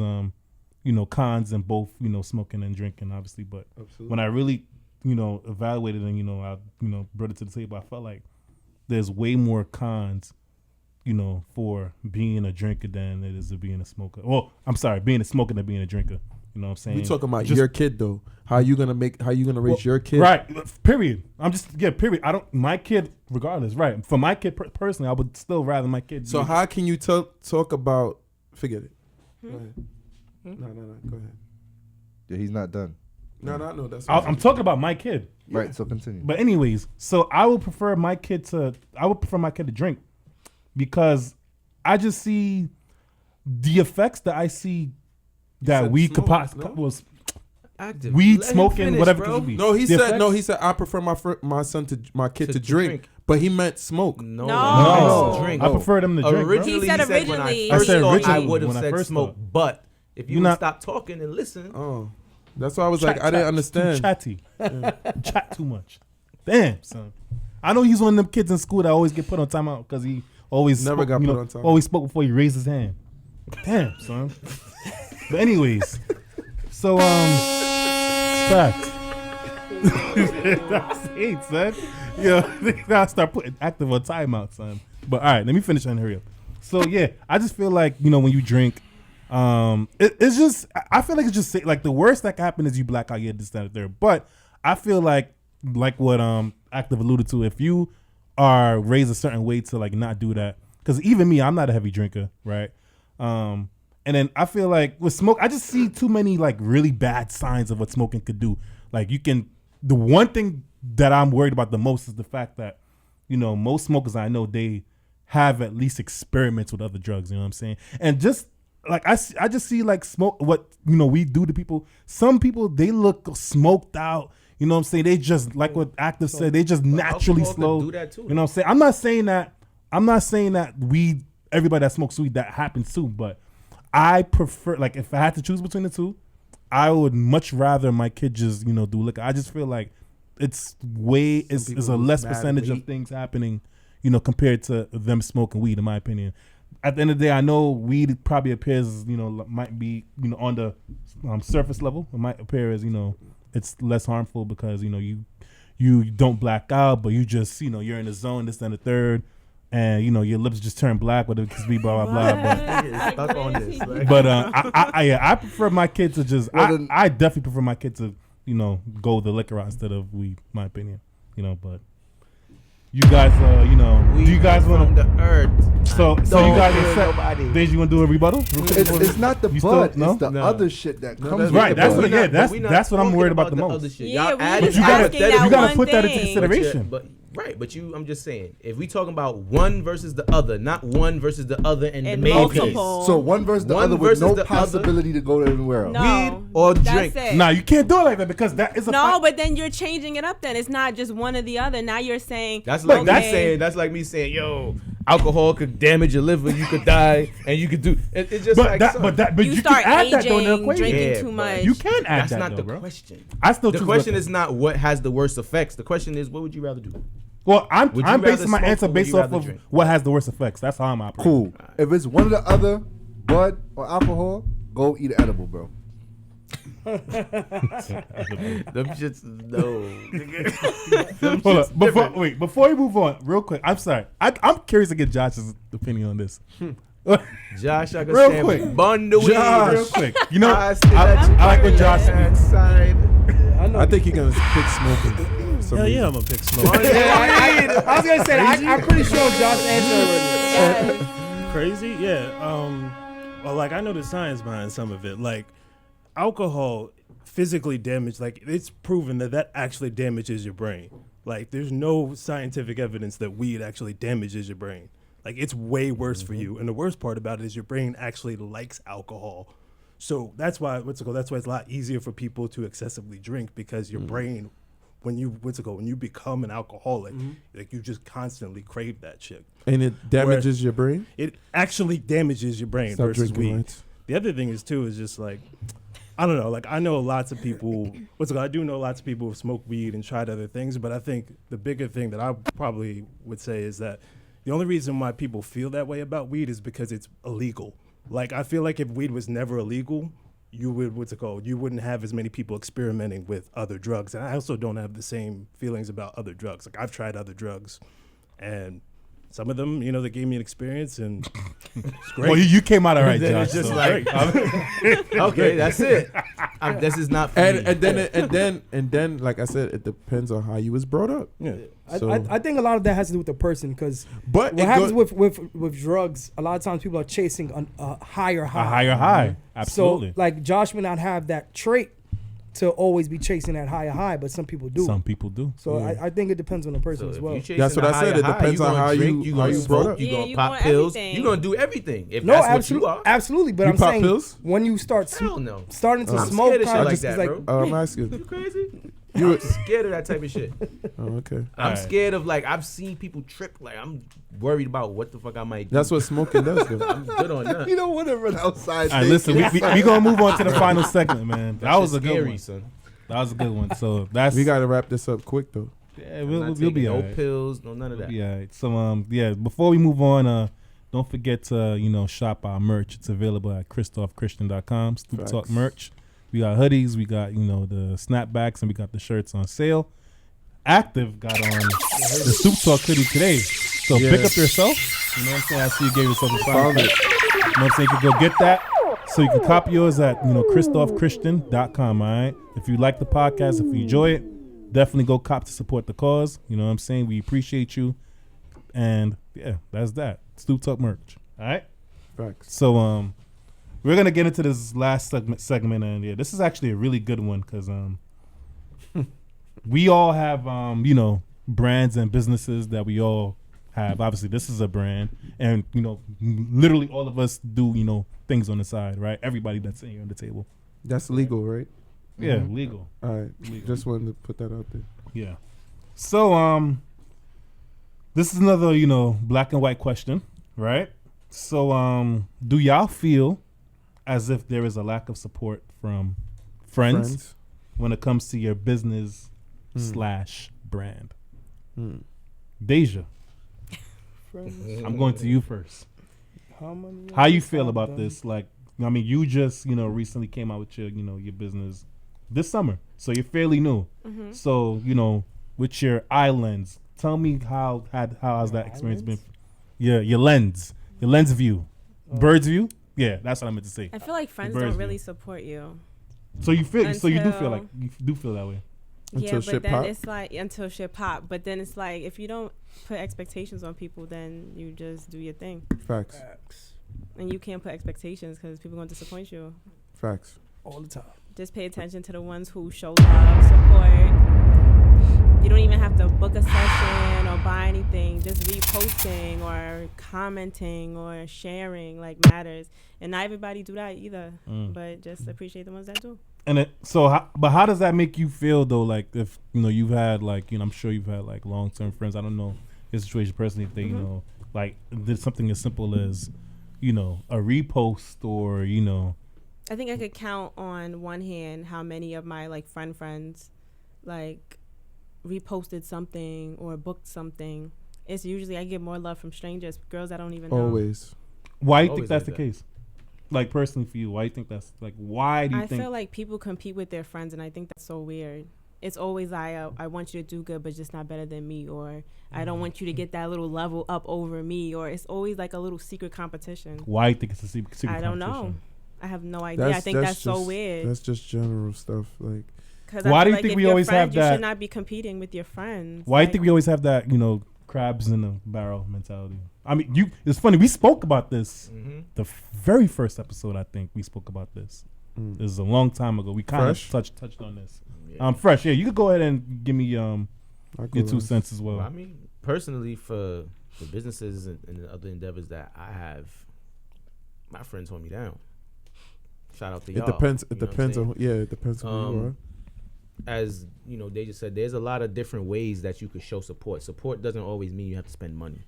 cons in both smoking and drinking, obviously, but absolutely. When I really evaluated and I brought it to the table, I felt like there's way more cons for being a drinker than it is of being a smoker. Well, I'm sorry, being a smoker than being a drinker. You know what I'm saying? We talking about your kid though. How you gonna raise your kid? Right. Period. Period. My kid, regardless. Right. For my kid personally, I would still rather my kid. So how can you talk about? Forget it. Go ahead. No. Go ahead. Yeah, he's not done. No. That's. I'm talking about my kid. Right. Yeah. So continue. But anyways, so I would prefer my kid to drink because I just see the effects that I see that weed could possibly was active. Weed smoking, whatever it could be. No, he said I prefer my kid to drink. But he meant smoke. No. Drink. I prefer them to drink. Originally, he said originally. I would have said smoke. But if you would stop talking and listen. That's why I was I didn't understand. Too chatty. Chat too much. Damn, son. I know he's one of them kids in school that always get put on timeout because he always never got put on timeout. Always spoke before he raised his hand. Damn, son. But anyways, so facts. That's hate, son. They gotta start putting active on timeout, son. But all right, let me finish and hurry up. So yeah, I just feel like when you drink, it's just I feel like it's just like the worst that can happen is you black out, this, that, and third. But I feel like what Active alluded to, if you are raised a certain way to like not do that, because even me, I'm not a heavy drinker, right? And then I feel like with smoke, I just see too many like really bad signs of what smoking could do. Like the one thing that I'm worried about the most is the fact that, most smokers I know, they have at least experiments with other drugs, you know what I'm saying? And just like, I just see like smoke, what, we do to people. Some people, they look smoked out, you know what I'm saying? They just, like what Active said, they just naturally slow. Do that too, you know what I'm saying? I'm not saying that everybody that smokes weed, that happens too, but I prefer, like, if I had to choose between the two, I would much rather my kid just, do liquor. I just feel like it's a less percentage of things happening, compared to them smoking weed, in my opinion. At the end of the day, I know weed probably appears, might be, on the surface level. It might appear as, it's less harmful because, you don't black out, but you just, you're in the zone, this, and the third. And your lips just turn black, whether it could be blah blah blah. Stuck on this. But I prefer my kid to just. I definitely prefer my kid to go the liquor route instead of weed. My opinion, But you guys, do you guys want from the earth? So you guys accept? Did you want to do a rebuttal? It's not the bud. It's the other shit that comes. Right. That's what I'm worried about the most. Yeah, but you gotta put that into consideration. But I'm just saying, if we talking about one versus the other, not one versus the other and the main case. So one versus the other with no possibility to go anywhere else. Weed or drink. Nah, you can't do it like that because that is a but then you're changing it up then. It's not just one or the other. Now you're saying that's like me saying, yo, alcohol could damage your liver, you could die, and you could do it's just but you start can add aging, that though in the equation. drinking too much. You can add that's that. That's not the question. The question is not what has the worst effects. The question is, what would you rather do? Well, I'm basing my answer based off of what has the worst effects. That's how I'm operating. Cool. If it's one or the other, bud or alcohol, go eat an edible, bro. Them shits, no. Hold on. Before we move on, real quick, I'm sorry. I'm curious to get Josh's opinion on this. Josh, I can real stand quick. Bundle Josh, real quick. I like what Josh said. I think you're gonna pick smoking. Hell yeah, I'm gonna pick smoking. I was gonna say that. I'm pretty sure Josh answered already. Crazy? Yeah. Well, like I know the science behind some of it. Like alcohol physically damage. Like it's proven that actually damages your brain. Like there's no scientific evidence that weed actually damages your brain. Like it's way worse for you. And the worst part about it is your brain actually likes alcohol. So that's why it's a lot easier for people to excessively drink, because your brain, when you become an alcoholic, like you just constantly crave that shit. And it damages your brain? It actually damages your brain Stop versus drinking, weed. right? The other thing is too is just like, I don't know, like I know lots of people. I do know lots of people who smoke weed and tried other things, but I think the bigger thing that I probably would say is that the only reason why people feel that way about weed is because it's illegal. Like I feel like if weed was never illegal, you wouldn't have as many people experimenting with other drugs. And I also don't have the same feelings about other drugs. Like I've tried other drugs, and some of them, they gave me an experience, and it's great. Well, you came out all right, Then Josh. it's just so. like, okay, that's it. This is not for me. And then, like I said, it depends on how you was brought up. Yeah. So- I think a lot of that has to do with the person, because But what happens with drugs, a lot of times people are chasing a higher high. A higher high. Absolutely. So like Josh may not have that trait to always be chasing that higher high, but some people do. Some people do. So I think it depends on the person as well. That's what I said. It depends on how you gonna brought smoke, up. you Yeah, gonna you pop want pills, everything. you gonna do everything. If No, that's absolutely, what you are. absolutely. But You I'm pop saying pills? when you start Hell no. starting to I'm smoke, scared of shit kind like of that, like, bro. I'm asking. You crazy? You- I'm scared of that type of shit. Oh, okay. I'm Alright. scared of, like, I've seen people trip. Like, I'm worried about what the fuck I might do. That's what smoking does, though. I'm good on that. You don't want to run outside. All right, listen, we gonna move on to the final segment, man. That was a good scary, one. son. That was a good one. So that's We got to wrap this up quick, though. yeah, I'm we'll not be taking all no right. pills, no none of that. We'll be all right. So before we move on, don't forget to shop our merch. It's available at christophchristian.com. Stoop Facts. Talk merch. We got hoodies, we got the snapbacks, and we got the shirts on sale. Active got on the Stoop Talk hoodie today. So Yeah. pick up yourself. You know what I'm saying? I see you gave yourself a Found sign. it. You know what I'm saying? You can go get that. So you can copy yours at christophchristian.com. All right. If you like the podcast, if you enjoy it, definitely go cop to support the cause. You know what I'm saying? We appreciate you. And yeah, that's that. Stoop Talk merch. All right. Facts. So we're gonna get into this last segment, and yeah, this is actually a really good one because we all have brands and businesses that we all have. Obviously, this is a brand, and literally all of us do things on the side, right? Everybody that's sitting here on the table. That's legal, right? Yeah, Mhm. legal. All right. Just wanted to put that out there. Yeah. So this is another black and white question, right? So do y'all feel as if there is a lack of support from friends when it comes to your business / brand? Deja, I'm going to you first. How you feel about this? Like, I mean, you just recently came out with your business this summer, so you're fairly new. Mm-hmm. So with your eye lens, tell me how has that experience been? Yeah, your lens view, bird's view. Yeah, that's what I meant to say. I feel like friends bird's don't view. really support you. So you do feel Until- that way. Yeah, Until but shit then pop? it's like until shit pop. But then it's like if you don't put expectations on people, then you just do your thing, Facts. and you can't put expectations because people are gonna disappoint you. Facts. all the time. Just pay attention to the ones who show love, support. You don't even have to book a session or buy anything. Just reposting or commenting or sharing matters. And not everybody do that either. But just appreciate the ones that do. And how does that make you feel though? Like if you've had I'm sure you've had long-term friends. I don't know your situation personally. If they did something as simple as a repost or I think I could count on one hand how many of my friends reposted something or booked something. It's usually I get more love from strangers, girls I don't even know. Always. Why do you Always think that's like the that. case? Like personally for you, why do you think that's why do you I think? feel like people compete with their friends, and I think that's so weird. It's always I want you to do good, but just not better than me, or I don't want you to get that little level up over me, or it's always a little secret competition. Why do you think it's a secret I don't know. competition? I have no idea. I think that's so just- weird. That's just general stuff. Like, 'Cause Why I do feel you think if we you're always have friends, you that- should not be competing with your friends. Why do you think we always have that crabs in the barrel mentality? I mean, it's funny. We spoke about this the very first episode. I think we spoke about this. This is a long time ago. We kind of Phresh? touched on this. Phresh, yeah, you could go ahead and give me I'll your go 2 last. cents as well. Well, I mean, personally, for the businesses and the other endeavors that I have, my friends hold me down. shout out to It y'all. depends. It You know what I'm depends saying? on it depends on who you are. As you know, they just said there's a lot of different ways that you could show support. Support doesn't always mean you have to spend money.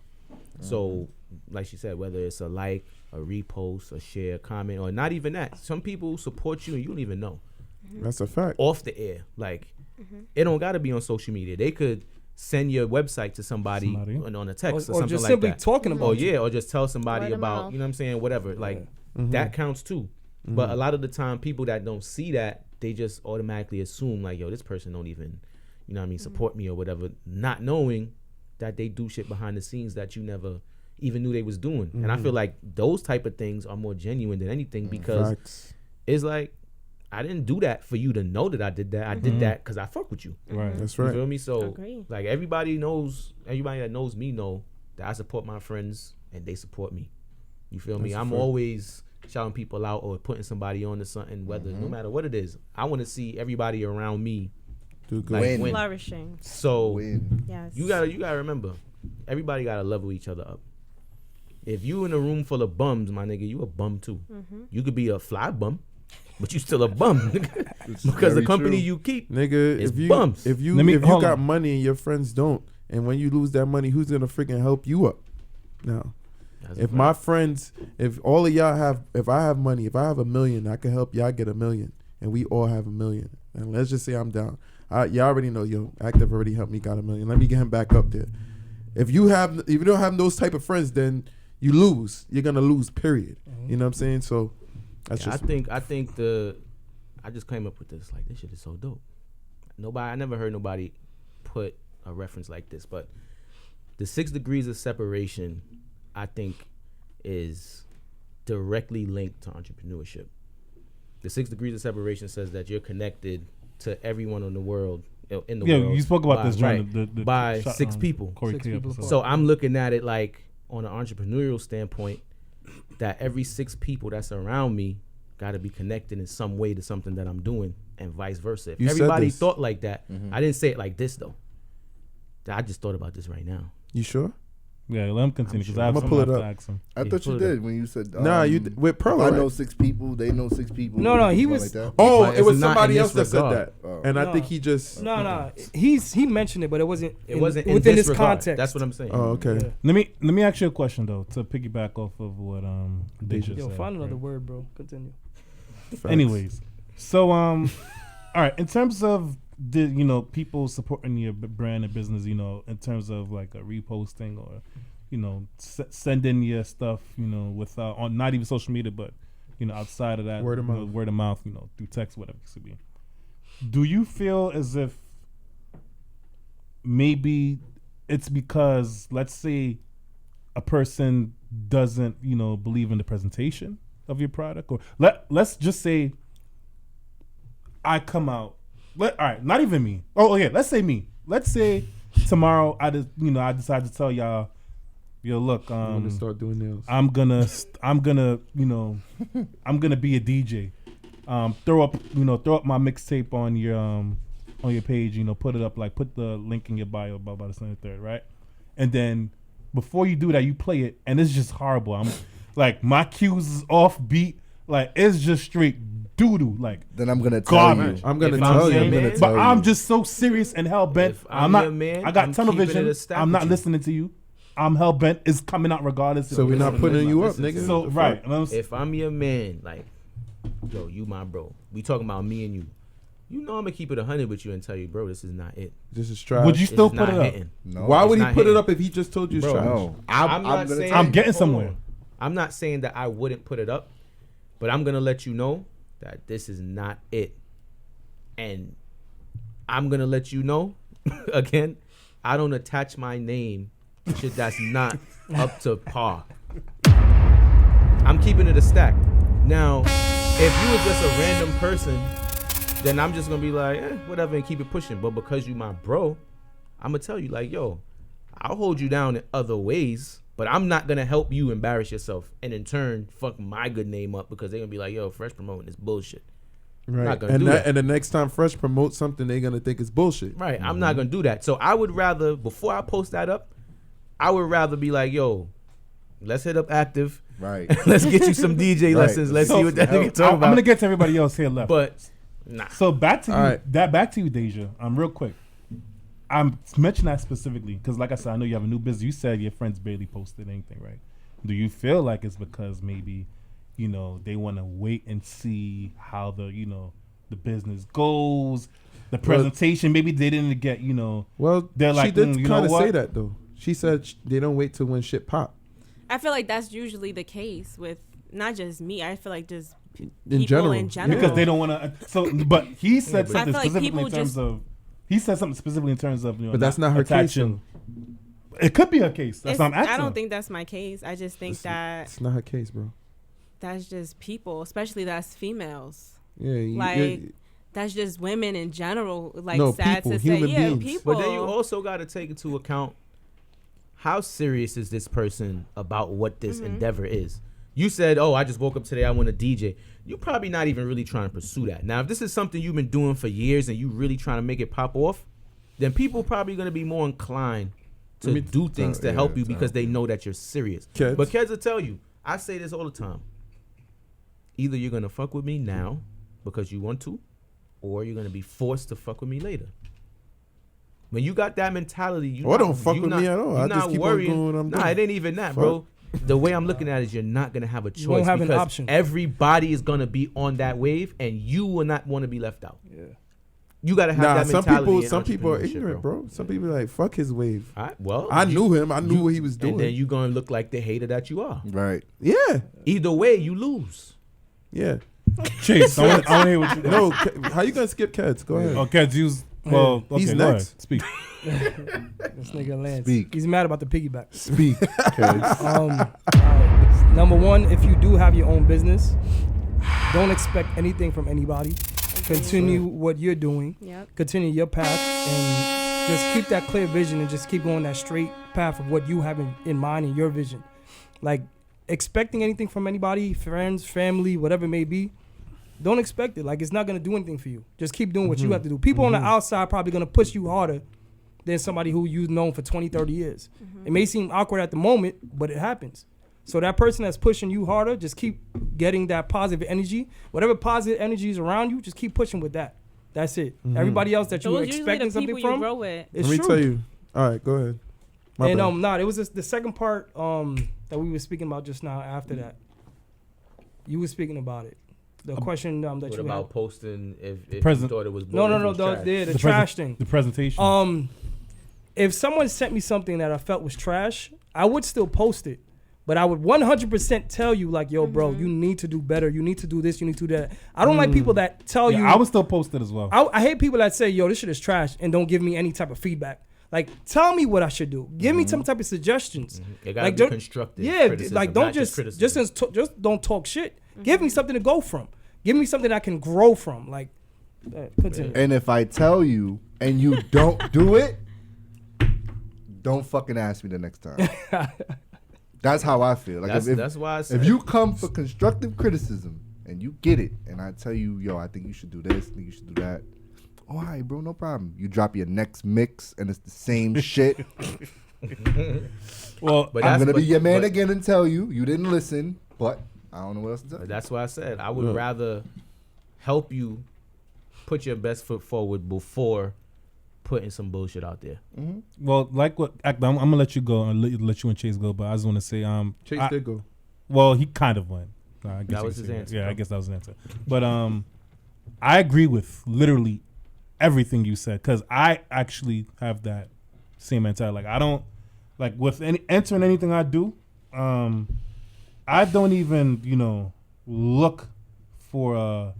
So, like she said, whether it's a like, a repost, a share, a comment, or not even that, some people support you and you don't even know. That's a fact. Off the air, like it don't got to be on social media. They could send your website to somebody. On a text or something just like simply that. talking about you. or just tell somebody Word of about, mouth. you know what I'm saying, whatever. Like that counts too. But a lot of the time, people that don't see that, they just automatically assume like, yo, this person don't even, you know what I mean, support me or whatever, not knowing that they do shit behind the scenes that you never even knew they was doing. And I feel like those type of things are more genuine than anything because Facts. it's like, I didn't do that for you to know that I did that. I did that because I fuck with you. Right. That's You right. feel me? So, Agree. like, everybody that knows me know that I support my friends and they support me. You feel me? That's a I'm fact. always shouting people out or putting somebody on to something, whether no matter what it is. I want to see everybody around me Do good. like Win. win. Flourishing. So Win. Yes. you gotta remember, everybody gotta level each other up. If you in a room full of bums, my nigga, you a bum too. You could be a fly bum, but you still a bum because the very company true. you keep. Nigga, It's if you bums. if you Let me- if you hold got on. money and your friends don't, and when you lose that money, who's gonna freaking help you up? Now, That's a if fact. my friends, if all of y'all have, if I have money, if I have $1 million, I can help y'all get $1 million, and we all have $1 million. And let's just say I'm down. Y'all already know, yo, Active already helped me got $1 million. Let me get him back up there. If you don't have those type of friends, then you lose. You're gonna lose. Period. You know what I'm saying? So that's Yeah, just I think I just came up with this. Like, this shit is so dope. I never heard nobody put a reference like this, but the 6 degrees of separation, I think, is directly linked to entrepreneurship. The 6 degrees of separation says that you're connected to everyone in the world. In the world You spoke about by- this during right, the by shot, 6 people. Corey Six K people episode. So I'm looking at it like on an entrepreneurial standpoint, that every 6 people that's around me got to be connected in some way to something that I'm doing, and vice versa. If You said everybody this. thought like that, I didn't say it like this though. I just thought about this right now. you sure? Yeah, let him continue because sure. I have I'ma something pull it to up. ask him. I thought you pull it did up. when you said Nah, you with Pearl. I right? know 6 people. They know 6 people. No, he something was- like that. Oh, But it was it's not somebody in else that this said regard. that, Oh. and I No. think he just. No. He mentioned it, but it wasn't. It wasn't in within this this regard. context. That's what I'm saying. Oh, okay. Yeah. Let me ask you a question though to piggyback off of what Deja Yo, said. find another right? word, bro. Continue. Facts. Anyways, so all right, in terms of the people supporting your brand and business, in terms of like a reposting or sending your stuff, without on not even social media, but outside of that, Word of mouth. word of mouth, through text, whatever it could be. Do you feel as if maybe it's because, let's say, a person doesn't believe in the presentation of your product, or let's just say I come out, all right, not even me. Oh yeah, let's say me. Let's say tomorrow I decide to tell y'all, yo, look, I'm gonna start doing nails. I'm gonna be a DJ. Throw up my mixtape on your page. Put it up, like put the link in your bio about the 23rd, right? And then before you do that, you play it, and it's just horrible. I'm like, my cues is off beat, like it's just straight doo doo, like. Then I'm gonna tell garbage. you. I'm gonna If tell I'm you. your I'm gonna man- tell But you. I'm just so serious and hell bent. If I'm I'm not. your man, I got I'm tunnel keeping vision. it a stack I'm with not you. listening to you. I'm hell bent. It's coming out regardless. So we're not putting you up, Listen, nigga. So The fuck? right. And I'm If I'm your man, like, yo, you my bro. We talking about me and you. You know I'm gonna keep it 100 with you and tell you, bro, this is not it. This is trash. Would you It's still put not it up? hitting. No. Why would It's he not put it hitting. up if he just told you it's Bro, trash? No. I'm not saying, saying- I'm getting hold somewhere. on. I'm not saying that I wouldn't put it up, but I'm gonna let you know that this is not it. And I'm gonna let you know, again, I don't attach my name to shit that's not up to par. I'm keeping it a stack. Now, if you was just a random person, then I'm just gonna be like, whatever, and keep it pushing. But because you my bro, I'm gonna tell you, like, yo, I'll hold you down in other ways, but I'm not gonna help you embarrass yourself and in turn fuck my good name up because they're gonna be like, yo, Phresh promoting this bullshit. Right. not gonna And do that. and the next time Phresh promotes something, they're gonna think it's bullshit. Right. I'm not gonna do that. So I would rather, before I post that up, I would rather be like, yo, let's hit up Active Right. Let's get you some DJ lessons. Let's see what that nigga talking about. I'm gonna get to everybody else here left. But nah. So back to you. right. Back to you, Deja. Real quick. I'm mentioning that specifically because, like I said, I know you have a new business. You said your friends barely posted anything, right? Do you feel like it's because maybe, they want to wait and see how the business goes, the presentation? Maybe they didn't get, Well, they're like, she did kind of what? say that though. She said they don't wait till when shit pop. I feel like that's usually the case with not just me. I feel like just people in general. Because they don't want to. So, but he said I something feel like specifically people in terms of. He said something specifically in terms of. But that's not her case. attaching. It could be her case. That's what I'm asking. I don't think that's my case. I just think that it's not her case, bro. that's just people, especially that's females. Yeah, That's just women in general. Like, No, sad people, to say, human beings. people. But then you also got to take into account how serious is this person about what this endeavor is. You said, "Oh, I just woke up today. I want to DJ." You're probably not even really trying to pursue that. Now, if this is something you've been doing for years and you really trying to make it pop off, then people probably going to be more inclined to do things to help you because they know that you're serious. Kids. But kids will tell you, I say this all the time. Either you're going to fuck with me now because you want to, or you're going to be forced to fuck with me later. When you got that mentality, you don't fuck with me at all. I just keep on worrying. doing what I'm doing. Nah, it ain't even that, bro. The way I'm looking at it is you're not going to have a choice won't have an because option. everybody is going to be on that wave and you will not want to be left out. Yeah. You got to have that mentality. Some people are in entrepreneurship, ignorant, bro. Some people are like, fuck his wave. All right, well, I knew him. I knew what he was doing. And then you're going to look like the hater that you are. Right. Yeah. Either way, you lose. Yeah. Chase, I want to hear what you. No, how you gonna skip Keds? Go ahead. Oh, Keds, use. Well, okay, He's go ahead. next. Speak. This nigga Lance. Speak. He's mad about the piggyback. Speak. Number one, if you do have your own business, don't expect anything from anybody. Continue what you're doing. Yep. Continue your path and just keep that clear vision and just keep going that straight path of what you have in mind and your vision. Like, expecting anything from anybody, friends, family, whatever it may be, don't expect it. Like, it's not going to do anything for you. Just keep doing what you have to do. People on the outside probably going to push you harder than somebody who you've known for 20, 30 years. It may seem awkward at the moment, but it happens. So that person that's pushing you harder, just keep getting that positive energy. Whatever positive energy is around you, just keep pushing with that. That's it. Everybody else that you were Those usually expecting the something people you from, grow with. it's Let me true. tell you. All right, go ahead. My And bad. it was the second part that we were speaking about just now. After that, you were speaking about it. The question that What you about had. posting if you Present- thought it was No, trash? the trash thing. The presentation. If someone sent me something that I felt was trash, I would still post it. But I would 100% tell you, like, yo, bro, you need to do better. You need to do this. You need to do that. I don't like people that tell you. I would still post it as well. I hate people that say, yo, this shit is trash and don't give me any type of feedback. Like, tell me what I should do. Give me some type of suggestions. It gotta Like, be don't- constructive. Yeah, criticism, like, don't not just criticism. just don't talk shit. Give me something to go from. Give me something I can grow from. Like, continue. And if I tell you and you don't do it, don't fucking ask me the next time. That's how I feel. Like That's why I said if you come for constructive criticism and you get it, and I tell you, yo, I think you should do this, I think you should do that. Oh, all right, bro, no problem. You drop your next mix and it's the same shit. Well, But I'm that's- gonna be your man but- again and tell you you didn't listen, but I don't know what else to tell you. That's why I said I would rather help you put your best foot forward before putting some bullshit out there. well, like what I'm gonna let you go and let you and Chase go, but I just want to say, Chase did go. Well, he kind of went. I guess That you was could his say answer, Yeah, I bro. guess that was his answer. But I agree with literally everything you said because I actually have that same mentality. Like I don't like with entering anything I do. I don't even look for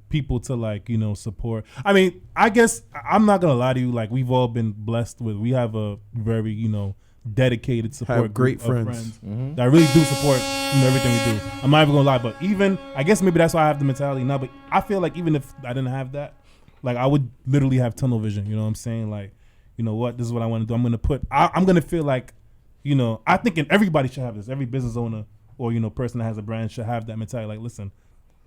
people to like support. I mean, I guess I'm not gonna lie to you. Like we've all been blessed with. We have a very dedicated support. Have great group of friends. that really do support everything we do. I'm not even gonna lie, but even I guess maybe that's why I have the mentality now. But I feel like even if I didn't have that, like I would literally have tunnel vision. You know what I'm saying? Like, you know what? This is what I want to do. I'm gonna put. I'm gonna feel like, I think everybody should have this. Every business owner or person that has a brand should have that mentality. Like, listen,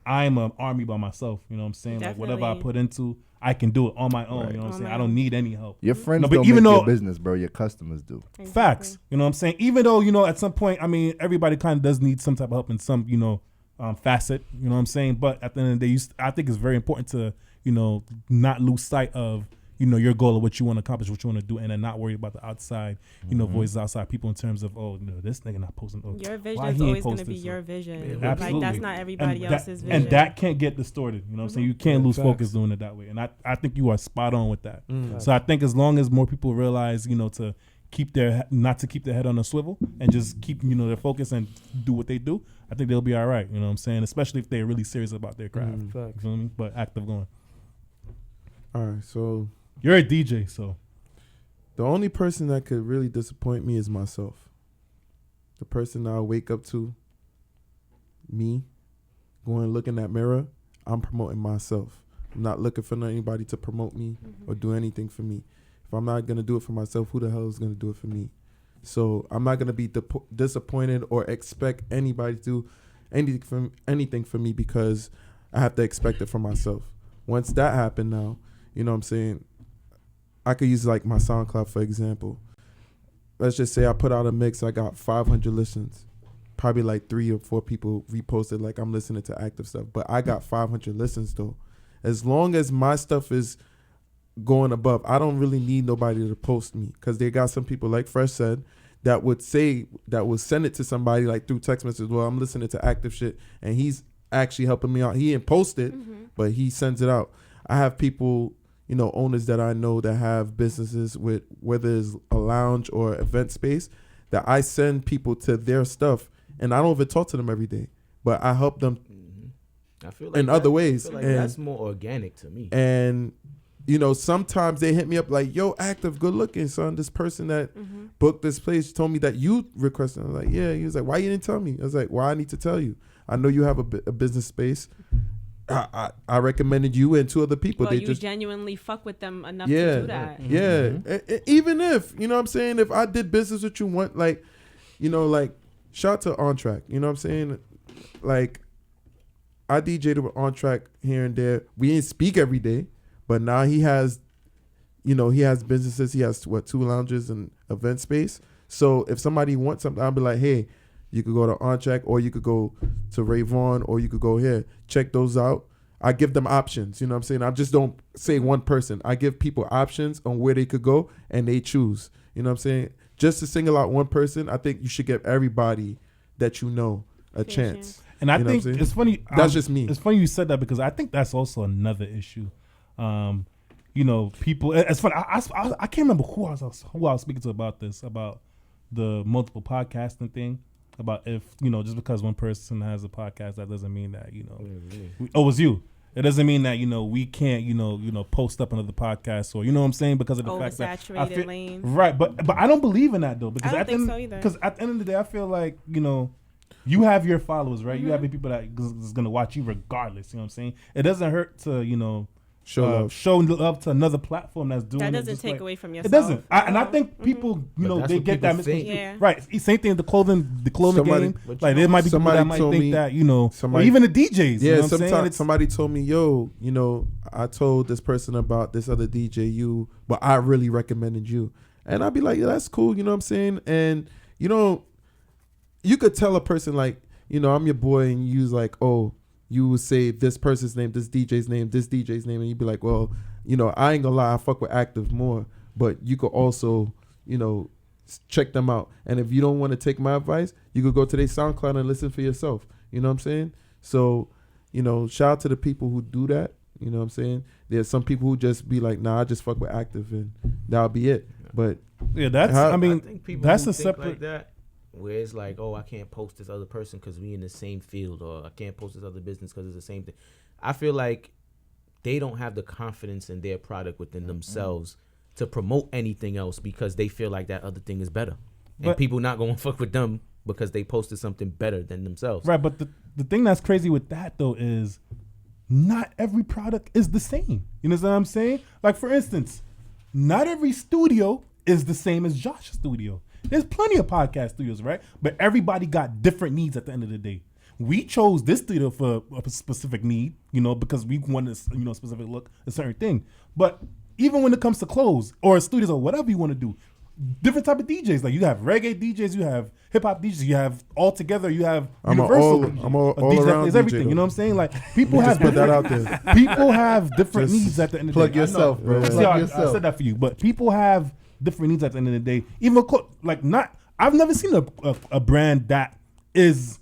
I'm an army by myself. You know what I'm saying? Definitely. Like whatever I put into, I can do it on my own. You know what I'm saying? I don't need any help. Your friends No, but don't even make though- your business, bro. Your customers do. Facts. You know what I'm saying? Even though, at some point, I mean, everybody kind of does need some type of help in some, facet. You know what I'm saying? But at the end of the day, I think it's very important to, not lose sight of, your goal of what you want to accomplish, what you want to do, and then not worry about the outside, voices outside people in terms of, this nigga not posting. Your vision is always going to be your vision. Yeah, like that's not everybody else's vision. And that can't get distorted. You know what I'm saying? You can't lose focus doing it that way. And I think you are spot on with that. So I think as long as more people realize, to not to keep their head on a swivel and just keep, their focus and do what they do, I think they'll be all right. You know what I'm saying? Especially if they're really serious about their craft. You feel me? But active going. All right, so you're a DJ, so the only person that could really disappoint me is myself. The person I'll wake up to, me, going and look in that mirror, I'm promoting myself. I'm not looking for anybody to promote me or do anything for me. If I'm not going to do it for myself, who the hell is going to do it for me? So I'm not going to be disappointed or expect anybody to do anything for me because I have to expect it for myself. Once that happened now, you know what I'm saying, I could use like my SoundCloud, for example. Let's just say I put out a mix, I got 500 listens. Probably like 3 or 4 people reposted like I'm listening to active stuff. But I got 500 listens though. As long as my stuff is going above, I don't really need nobody to post me. Because they got some people, like Phresh said, that would send it to somebody like through text message. Well, I'm listening to active shit. And he's actually helping me out. He didn't post it, but he sends it out. I have people, owners that I know that have businesses with, whether it's a lounge or event space, that I send people to their stuff, and I don't even talk to them every day, but I help them I feel like in other ways. I feel like and that's more organic to me. And sometimes they hit me up like, "Yo, active, good looking, son. This person that booked this place told me that you requested." I was like, "Yeah." He was like, "Why you didn't tell me?" I was like, "Why I need to tell you? I know you have a business space. I recommended you and 2 other people." Well, they you just genuinely fuck with them enough to do that. Yeah. Even if, what I'm saying, if I did business with you one, like, shout out to On Track. You know what I'm saying? Like, I DJ'd with On Track here and there. We didn't speak every day, but now he has, he has businesses. He has 2 lounges and event space. So if somebody wants something, I'll be like, hey, you could go to On Track, or you could go to Ray Vaughn, or you could go here. Check those out. I give them options. You know what I'm saying? I just don't say one person. I give people options on where they could go, and they choose. You know what I'm saying? Just to single out one person, I think you should give everybody that a chance. And I think it's funny. That's just me. It's funny you said that because I think that's also another issue. People. It's funny. I can't remember who I was speaking to about this, about the multiple podcasting thing. About if, just because one person has a podcast, that doesn't mean that, it was you. It doesn't mean that, we can't, post up another podcast, or, you know what I'm saying? Because of the fact that oversaturated lane. Right. But I don't believe in that though, because I don't think so either. Because at the end of the day, I feel like, you have your followers, right? You have the people that is going to watch you regardless. You know what I'm saying? It doesn't hurt to, show love to another platform that's doing that it. Doesn't take away from yourself. It doesn't. And I think people, they get that misconception. Right. Same thing. The clothing game. Like there might be people that might think that, or even the DJs. Yeah. You know what I'm saying? Somebody told me, yo, I told this person about this other DJ, but I really recommended you, and I'd be like, yeah, that's cool. You know what I'm saying? And you could tell a person like, I'm your boy, and you was like, oh. You would say this person's name, this DJ's name, and you'd be like, well, I ain't gonna lie, I fuck with active more, but you could also, check them out. And if you don't want to take my advice, you could go to their SoundCloud and listen for yourself. You know what I'm saying? So, shout out to the people who do that. You know what I'm saying? There's some people who just be like, nah, I just fuck with active, and that'll be it. But yeah, I think that's a separate. Like that, where it's like, oh, I can't post this other person because we in the same field, or I can't post this other business because it's the same thing. I feel like they don't have the confidence in their product within themselves to promote anything else because they feel like that other thing is better. And people not going to fuck with them because they posted something better than themselves. Right, but the thing that's crazy with that, though, is not every product is the same. You know what I'm saying? Like, for instance, not every studio is the same as Josh's studio. There's plenty of podcast studios, right? But everybody got different needs at the end of the day. we chose this studio for a specific need, because we wanted a specific look, a certain thing. But even when it comes to clothes or studios or whatever you want to do, different type of DJs. Like you have reggae DJs, you have hip hop DJs, you have all together, you have universal. I'm all DJ that around plays DJ everything. though. You know what I'm saying? Like people have put that out there. People have different Just needs at the end of the plug day. yourself, bro. See, Plug I yourself. said that for you, but people have different needs at the end of the day. Even I've never seen a brand that is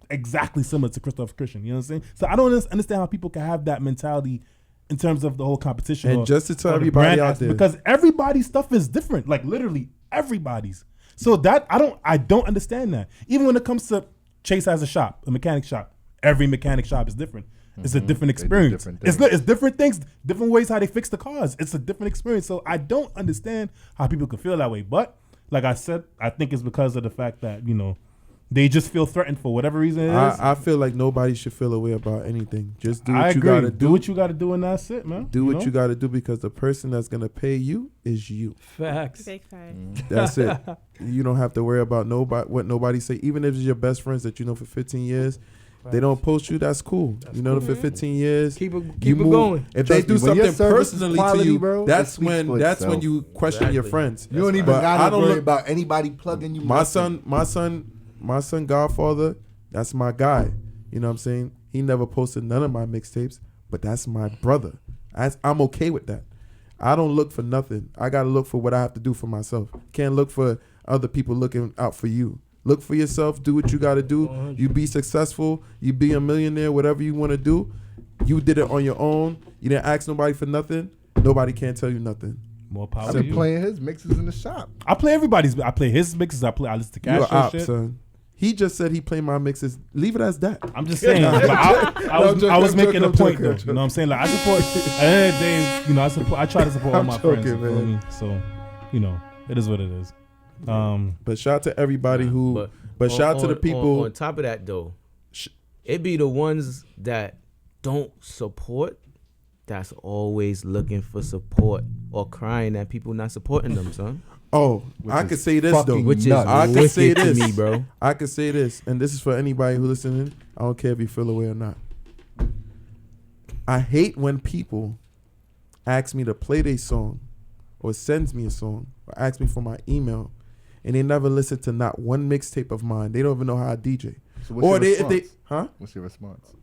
exactly similar to Christopher Christian. You know what I'm saying? So I don't understand how people can have that mentality in terms of the whole competition. And just to tell everybody out there, because everybody's stuff is different. Like literally everybody's. So that I don't understand that. Even when it comes to Chase has a shop, a mechanic shop. Every mechanic shop is different. It's a different experience. It's different things, different ways how they fix the cars. It's a different experience. So I don't understand how people could feel that way. But like I said, I think it's because of the fact that they just feel threatened for whatever reason it is. I feel like nobody should feel a way about anything. Just do what I you agree. gotta Do what you gotta do, and that's it, man. Do what you gotta do because the person that's gonna pay you is you. Facts. Big fact. That's it. You don't have to worry about what nobody say. Even if it's your best friends that you know for 15 years, they don't post you. That's cool. For 15 years, Keep you it move. going. If they Trust do me, when your something service is personally quality, to you, bro, that's it speaks when for when itself. you question your friends. You don't even But I gotta don't worry look- about anybody plugging you. My nothing. son, Godfather, that's my guy. You know what I'm saying? He never posted none of my mixtapes, but that's my brother. I'm okay with that. I don't look for nothing. I gotta look for what I have to do for myself. Can't look for other people looking out for you. Look for yourself. Do what you gotta do. You be successful. You be a millionaire. Whatever you want to do, you did it on your own. You didn't ask nobody for nothing. Nobody can tell you nothing. More power I've to been you. playing his mixes in the shop. I play everybody's. I play his mixes. I listen to You Castro a op, shit. son. He just said he played my mixes. Leave it as that. I'm just saying. But I was making a point though. joking. You know what I'm saying? Like I support. At the end of the day, I try to support all I'm my joking, friends. You feel man. me? So, it is what it is. But shout out to everybody who. But shout out to the people. On top of that, though, it be the ones that don't support that's always looking for support or crying that people not supporting them, son. Oh, I could say this though. fucking Which is nuts. I can wicked say to this, me, bro. I can say this, and this is for anybody who listening. I don't care if you feel away or not. I hate when people ask me to play their song or sends me a song or ask me for my email and they never listen to not one mixtape of mine. They don't even know how I DJ. So what's your response? Huh? What's your response?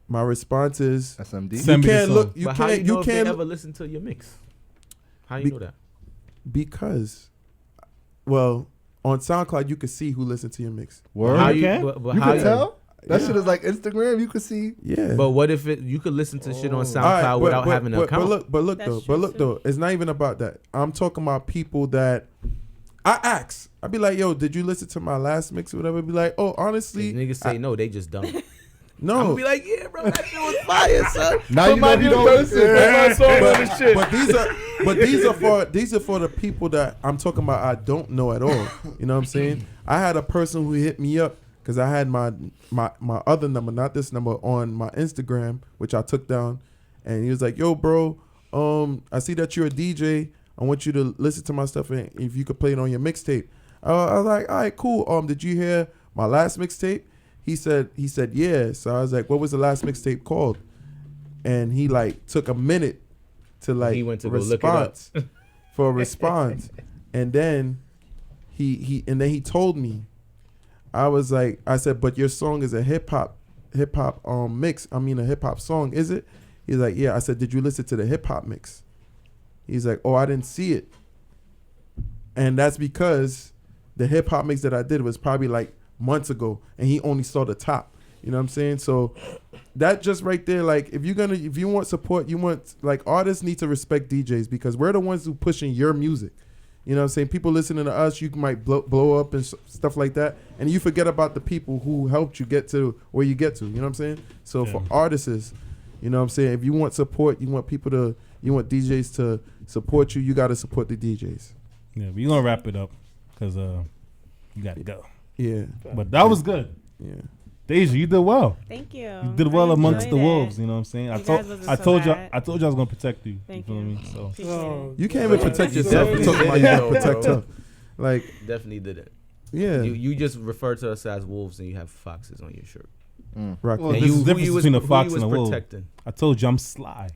My response is SMD. you Send me the can't song. look. You But how can't. you know You if they can't ever listen to your mix? How you know that? because, well, on SoundCloud you can see who listened to your mix. Word. How you can? But You how can tell? That Yeah. shit is like Instagram. You can see. Yeah. But what if you could listen to shit on All SoundCloud right, without having an account? But look That's though, true, too. though, it's not even about that. I'm talking about people that I ask. I'd be like, yo, did you listen to my last mix or whatever? Be like, oh, honestly, Niggas say no, they just dumb. I'm no. gonna be like, yeah, bro, that shit was fire, son. Now you know you don't listen. But these are for the people that I'm talking about. I don't know at all. You know what I'm saying? I had a person who hit me up because I had my other number, not this number, on my Instagram, which I took down, and he was like, "Yo, bro, I see that you're a DJ. I want you to listen to my stuff, and if you could play it on your mixtape." I was like, "All right, cool. Did you hear my last mixtape?" He said, "Yeah." So I was like, "What was the last mixtape called?" And he like took a minute to like He went to go look it up. for a response, and then he told me. I said, "But your song is a hip hop mix. I mean a hip hop song, is it?" He's like, "Yeah." I said, "Did you listen to the hip hop mix?" He's like, "Oh, I didn't see it." And that's because the hip hop mix that I did was probably like months ago, and he only saw the top. You know what I'm saying? So that just right there, like if you want support, like artists need to respect DJs because we're the ones who pushing your music. You know what I'm saying? People listening to us, you might blow up and stuff like that, and you forget about the people who helped you get to where you get to. You know what I'm saying? So for artists, you know what I'm saying? If you want support, you want DJs to support you, you got to support the DJs. Yeah, we're gonna wrap it up because you gotta go. Yeah. But that was good. Yeah. Deja, you did well. Thank you. You did well I amongst the enjoyed wolves. it. You know what I'm saying? You I guys wasn't so told you bad. I was gonna protect you. Thank you. Feel you. me? So Appreciate Oh, it. You can't even protect You yourself. You're definitely talking about did you it, gotta protect bro. her. Like, Definitely did it. Yeah. You just refer to us as wolves, and you have foxes on your shirt. Rock. Well, And there's you, a difference between a fox and a wolf. protecting? I told you I'm sly.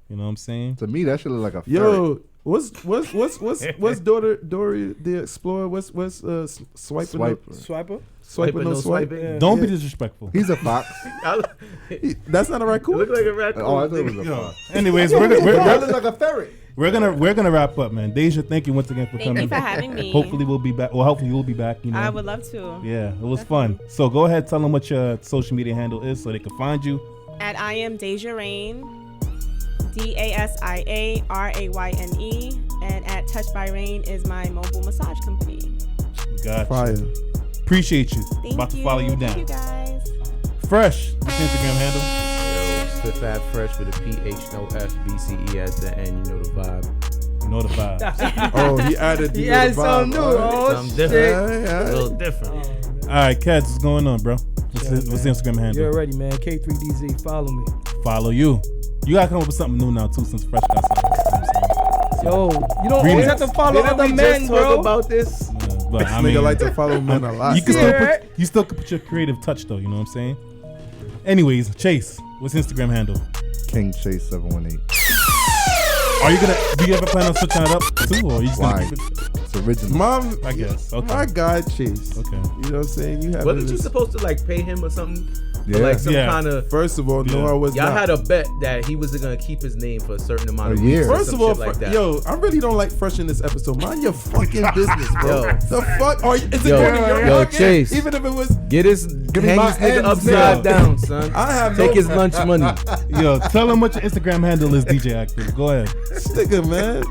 You know what I'm saying? To me, that should look like a ferret. Yo, what's Dory the Explorer? What's swiping? Swiper. Swiper? No swipe. Yeah. Don't be disrespectful. He's a fox. That's not a raccoon. Look like a raccoon. Oh, I thought it was a Yo, fox. anyways, That looks like a ferret. we're gonna wrap up, man. Deja, thank you once again for Thank coming. you for having me. Hopefully we'll be back. Well, hopefully you'll be back. You know. I would love to. Yeah, it was fun. So go ahead, tell them what your social media handle is so they can find you. At I am Deja Rain, DASIARAYNE, and at Touch by Rain is my mobile massage company. Gotcha. Fire. Appreciate you. Thank About you. to follow you Thank down. you guys. Phresh, what's your Instagram handle? Yo, Spit Fresh with a PH, no F, BCE at the end. You know the vibe. Notified. Oh, he added. He added something new. Oh, Something shit. different. Yeah, A little different. All right, Cats, what's going on, bro? What's the Instagram handle? You're ready, man. K3DZ. Follow me. Follow you. You gotta come up with something new now too, since Phresh got something. Yo, you don't Remix. always have to follow Didn't other we men, just bro. talk about this? But I Nigga mean, like to follow men a lot. you can Yeah. still put your creative touch though. You know what I'm saying? Anyways, Chase, what's Instagram handle? King Chase 718. Do you ever plan on switching that up too, or are you just Why? gonna keep it? It's original. Mom, I guess. Okay. my God, Chase. Okay. You know what I'm saying? You have Wasn't you supposed to like pay him or something? Yeah. Or, like some Yeah. kind of. First of all, no, Yeah. I was Y'all not. had a bet that he was gonna keep his name for a certain amount A of year. weeks or First some of all, shit like that. yo, I really don't like Phresh in this episode. Mind your fucking business, bro. Yo. The fuck? Or is it Yo, going in your yo, pocket? Chase. Even if it was, Get his me hang my this nigga ends, upside nigga. down, son. I have Take no his lunch money. Yo, tell them what your Instagram handle is, DJ Active. Go ahead. nigga, man.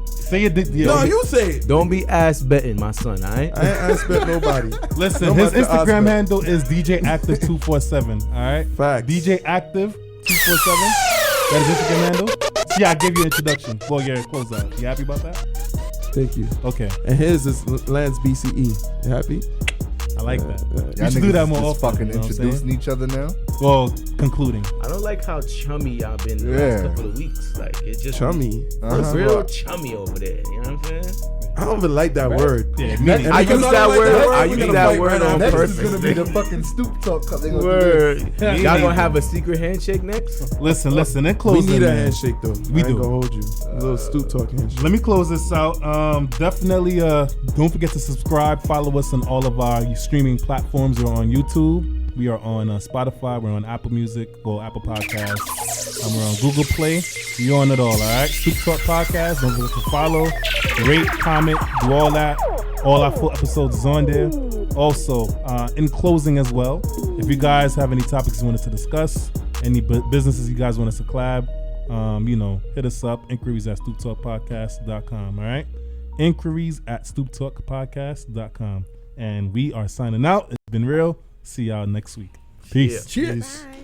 Say it. No, you say it. Don't be ass betting, my son. All right. I ain't spent nobody. Listen, No his matter the Instagram aspect. handle is DJ Active 247. All right. Facts. DJ Active 247. That is Instagram handle. See, I gave you an introduction for your closeout. You happy about that? Thank you. Okay, And his is Lance BCE. You happy? I like that. Y'all You should do that niggas more just often. fucking You know what I'm introducing saying? each other now. Well, concluding. I don't like how chummy y'all been the Yeah. last couple of weeks. Like it's just Chummy. It's real chummy over there. You know what I'm saying? I don't even like that word. Yeah, And me I neither. because use I that don't like word. that word, I we use gonna that fight word right on now. Next purpose. is gonna be the fucking Stoop Talk. They gonna do Word. Me Y'all neither. gonna have a secret handshake next? Listen. In We closing, need a man. handshake though. We I ain't do. gonna hold you. A little Stoop Talk handshake. Let me close this out. Definitely don't forget to subscribe. Follow us on all of our streaming platforms. We're on YouTube. We are on Spotify. We're on Apple Music or Apple Podcasts. And we're on Google Play. We're on it all, all right? Stoop Talk Podcast. Don't forget to follow, rate, comment, do all that. All our full episodes is on there. Also, in closing as well, if you guys have any topics you want us to discuss, any businesses you guys want us to collab, hit us up. Inquiries at StoopTalkPodcast.com. All right, inquiries at StoopTalkPodcast.com. And we are signing out. It's been real. See y'all next week. Peace. Yeah. Cheers. Bye.